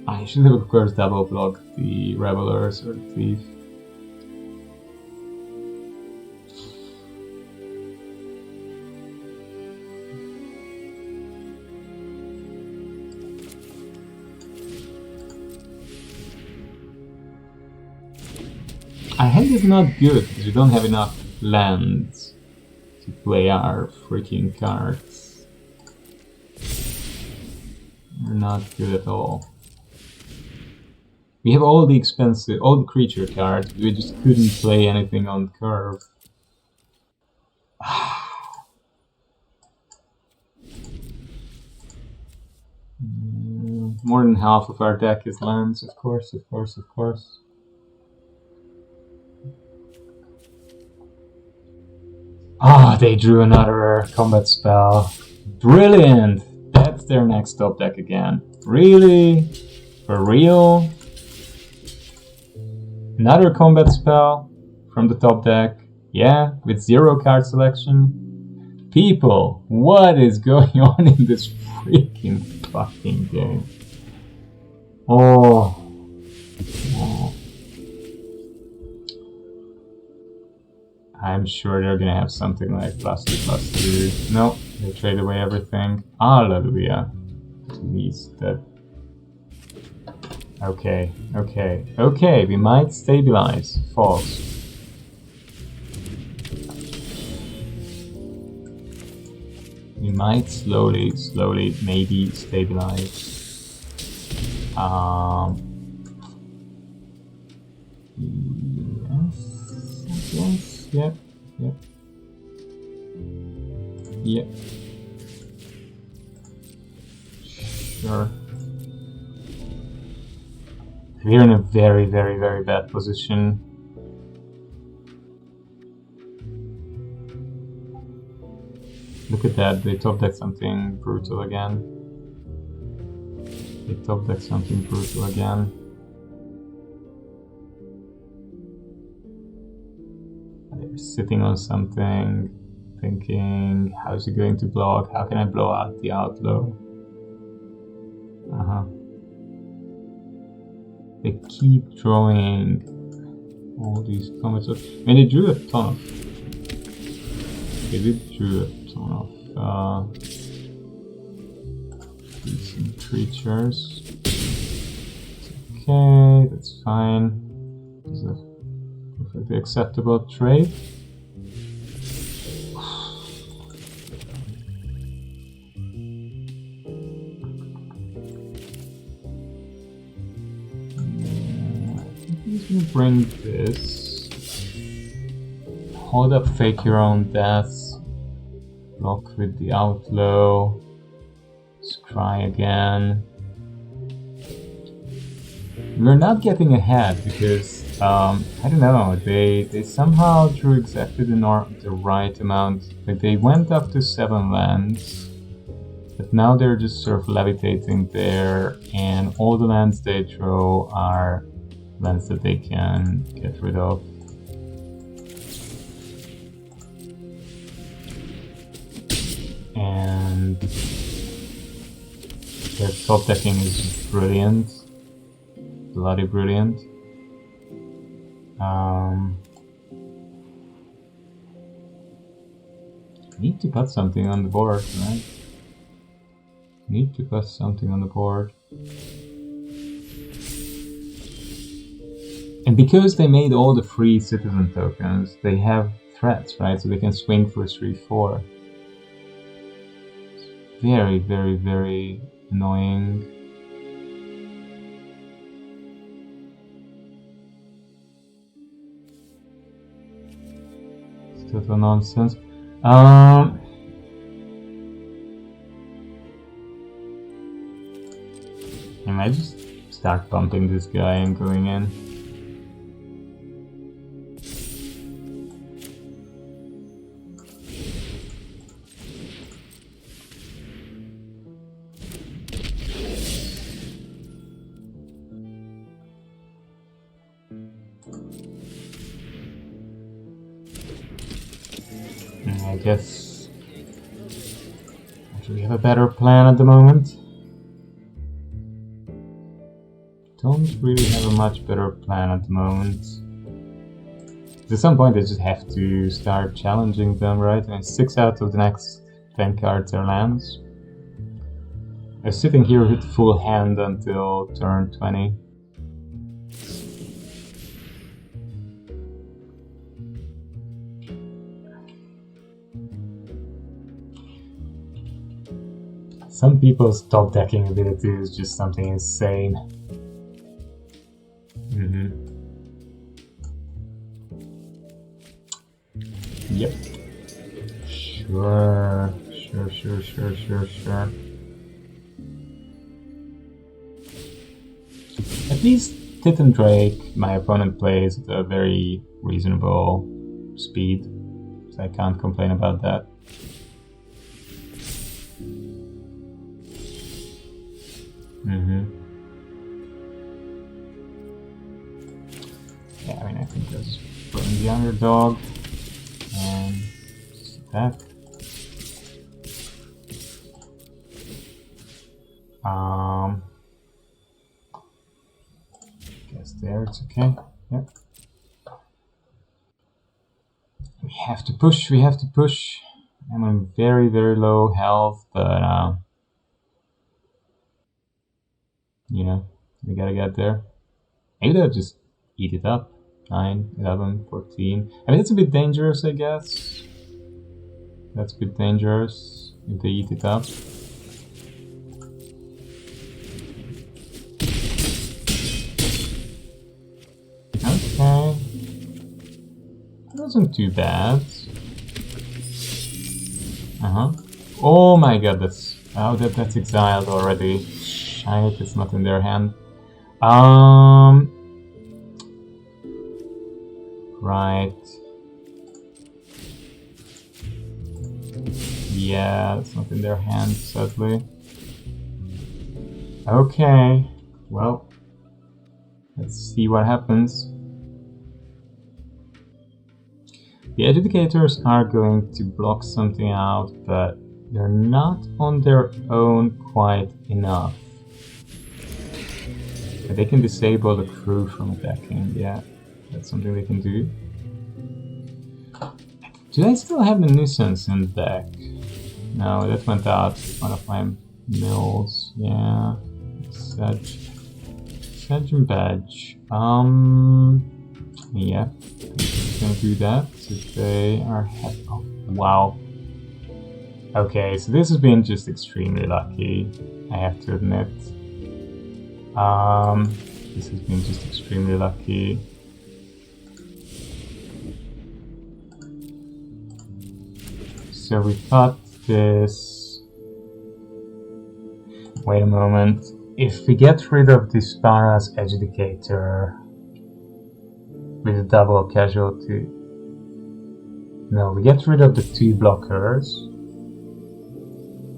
I should have, of course, double blocked the Revelers or the Thief. Our hand is not good because we don't have enough lands to play our freaking cards. We're not good at all. We have all the expensive, all the creature cards, but we just couldn't play anything on curve. More than half of our deck is lands, of course, of course, of course. Ah, they drew another combat spell. Brilliant! That's their next top deck again. Really? For real? Another combat spell from the top deck. Yeah, with 0 card selection. People, what is going on in this freaking fucking game? Oh. I'm sure they're gonna have something like +2/+2. No, they trade away everything. Hallelujah. Please, that. Okay, okay, okay, we might stabilize. False. We might slowly, maybe stabilize. Yes. Yep. Sure. We're in a very, very, very bad position. Look at that, they top deck something brutal again. They top deck something brutal again. They're sitting on something, thinking, how is it going to block? How can I blow out the outlaw? They keep drawing all these comments. I mean, they drew a ton of. They did drew a ton of decent creatures. It's okay, that's fine. It's a perfectly acceptable trade. can bring this. Hold up, fake your own death. Block with the outlaw. Scry again. We're not getting ahead because I don't know. They somehow drew exactly the right amount. Like they went up to 7 lands, but now they're just sort of levitating there, and all the lands they throw are lands that they can get rid of. And their top decking is brilliant. Bloody brilliant. Need to put something on the board, right? Need to put something on the board. And because they made all the free citizen tokens, they have threats, right? So they can swing for 3-4. It's very, very, very annoying. Total nonsense. I might just start pumping this guy and going in. I guess we have a better plan at the moment. Don't really have a much better plan at the moment. At some point I just have to start challenging them, right? I mean, 6 out of the next 10 cards are lands. I'm sitting here with full hand until turn 20. Some people's top decking ability is just something insane. Yep. Sure. At least Tit and Drake, my opponent plays at a very reasonable speed, so I can't complain about that. Yeah, I mean, I think that's putting the Underdog and just attack. Guess there it's okay. Yep. We have to push. I'm on very, very low health, but you know, we gotta get there. Maybe they'll just eat it up. 9, 11, 14. I mean, it's a bit dangerous, I guess. That's a bit dangerous if they eat it up. Okay. It wasn't too bad. Oh my god, that's... Oh, that's exiled already. Shite, it's not in their hand. Right. Yeah, it's not in their hand, sadly. Okay, well, let's see what happens. The adjudicators are going to block something out, but they're not on their own quite enough. But they can disable the crew from attacking, yeah. That's something they can do. Do I still have the nuisance in the deck? No, that went out. One of my mills. Yeah. Sedge and Badge. Yeah. I'm gonna do that if they are happy. Oh, wow. Okay, so this has been just extremely lucky, I have to admit. This has been just extremely lucky. so we got this. Wait a moment. If we get rid of this Para's Educator with a double casualty. No, we get rid of the 2 blockers.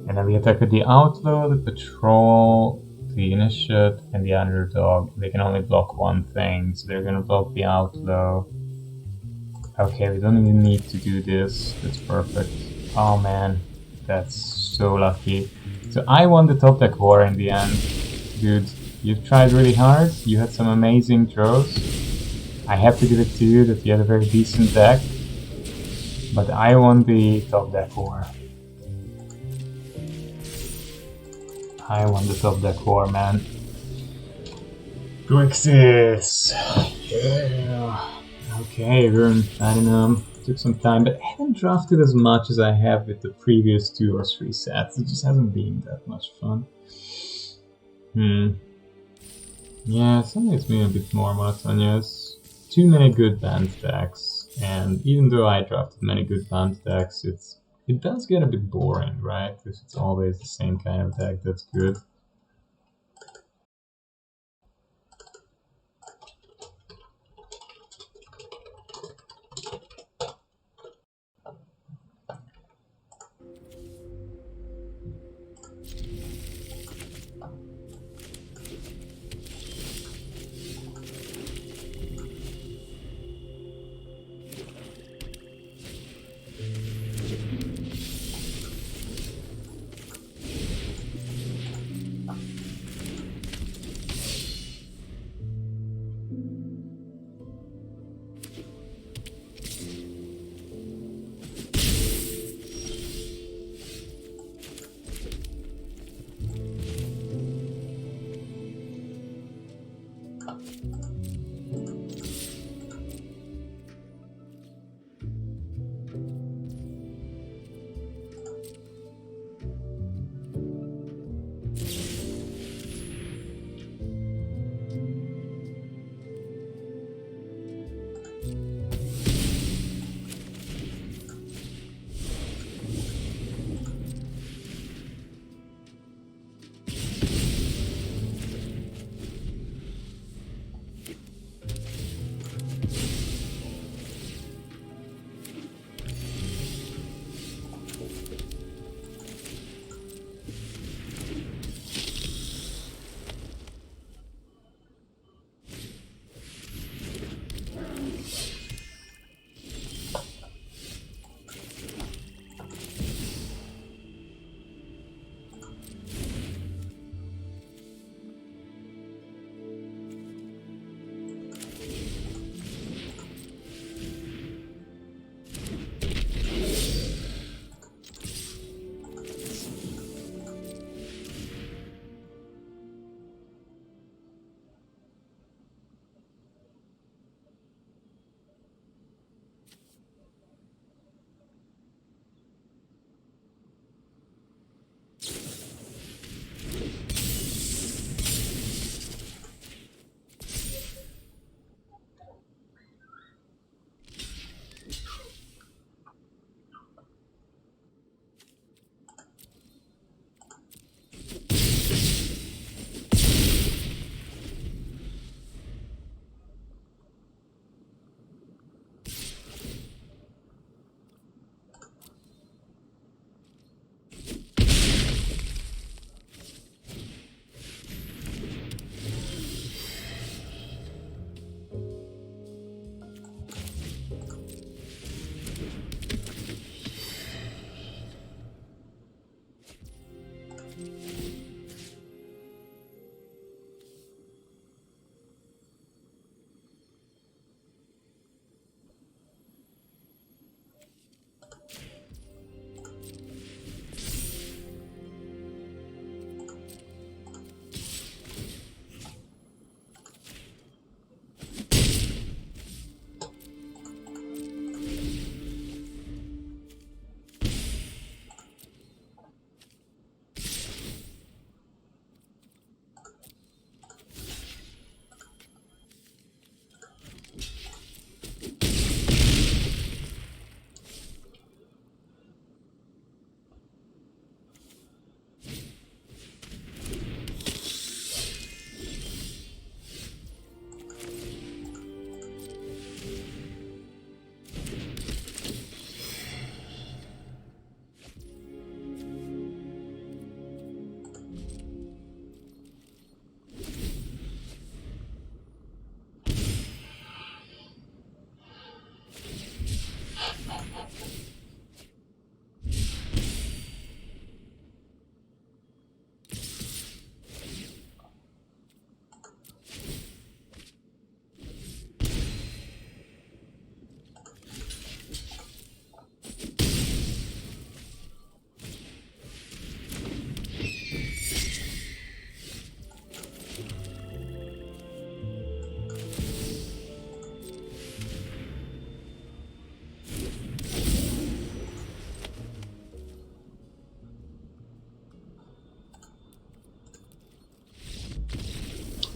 And then we attack with the Outlaw, the Patrol, the Initiate, and the Underdog. They can only block one thing, so they're gonna block the Outlaw. Okay, we don't even need to do this. That's perfect. Oh man, that's so lucky. So I won the top deck war in the end. Dude, you've tried really hard. You had some amazing draws. I have to give it to you that you had a very decent deck. But I won the top deck war. I won the top deck war, man. Grixis! Yeah! Okay, I don't know, took some time, but I haven't drafted as much as I have with the previous 2 or 3 sets. It just hasn't been that much fun. Yeah, something that's been a bit more monotonous. Too many good banned decks, and even though I drafted many good banned decks, it does get a bit boring, right? If it's always the same kind of deck that's good.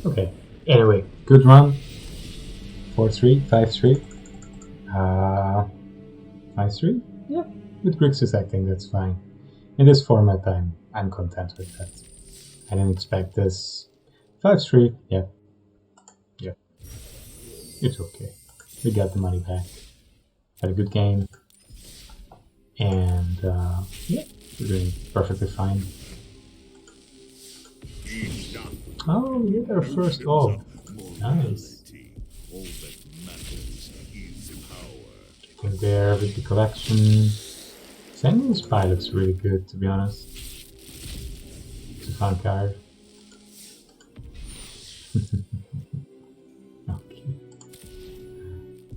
Okay, anyway, good run. 4-3, 5-3. 5-3? Yeah, with Grixis acting, that's fine. In this format, I'm content with that. I didn't expect this. 5-3, yeah. Yeah. It's okay. We got the money back. Had a good game. And, yeah, we're doing perfectly fine. Oh, we get our first all. Nice. Getting there with the collection. Sending Spy looks really good, to be honest. It's a fun card. Okay.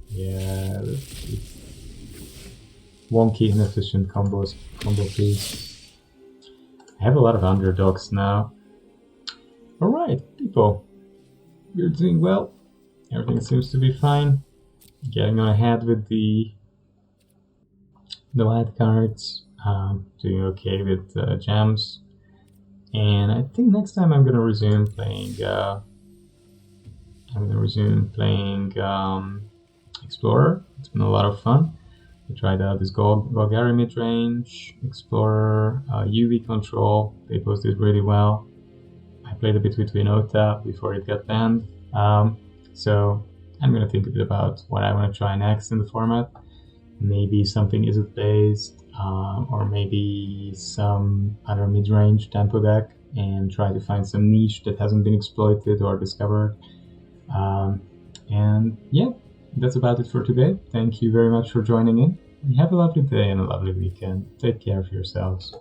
Yeah, wonky, inefficient combo piece. I have a lot of underdogs now. Alright, people. You're doing well. Everything seems to be fine. Getting on ahead with the white cards. Doing okay with gems. And I think next time I'm gonna resume playing Explorer. It's been a lot of fun. I tried out this Golgari mid-range, Explorer, UV control. They both did really well. I played a bit with Winota before it got banned. So I'm gonna think a bit about what I want to try next in the format. Maybe something Izzet based, or maybe some other mid-range tempo deck, and try to find some niche that hasn't been exploited or discovered. And yeah, that's about it for today. Thank you very much for joining in. Have a lovely day and a lovely weekend. Take care of yourselves.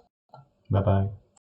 Bye bye.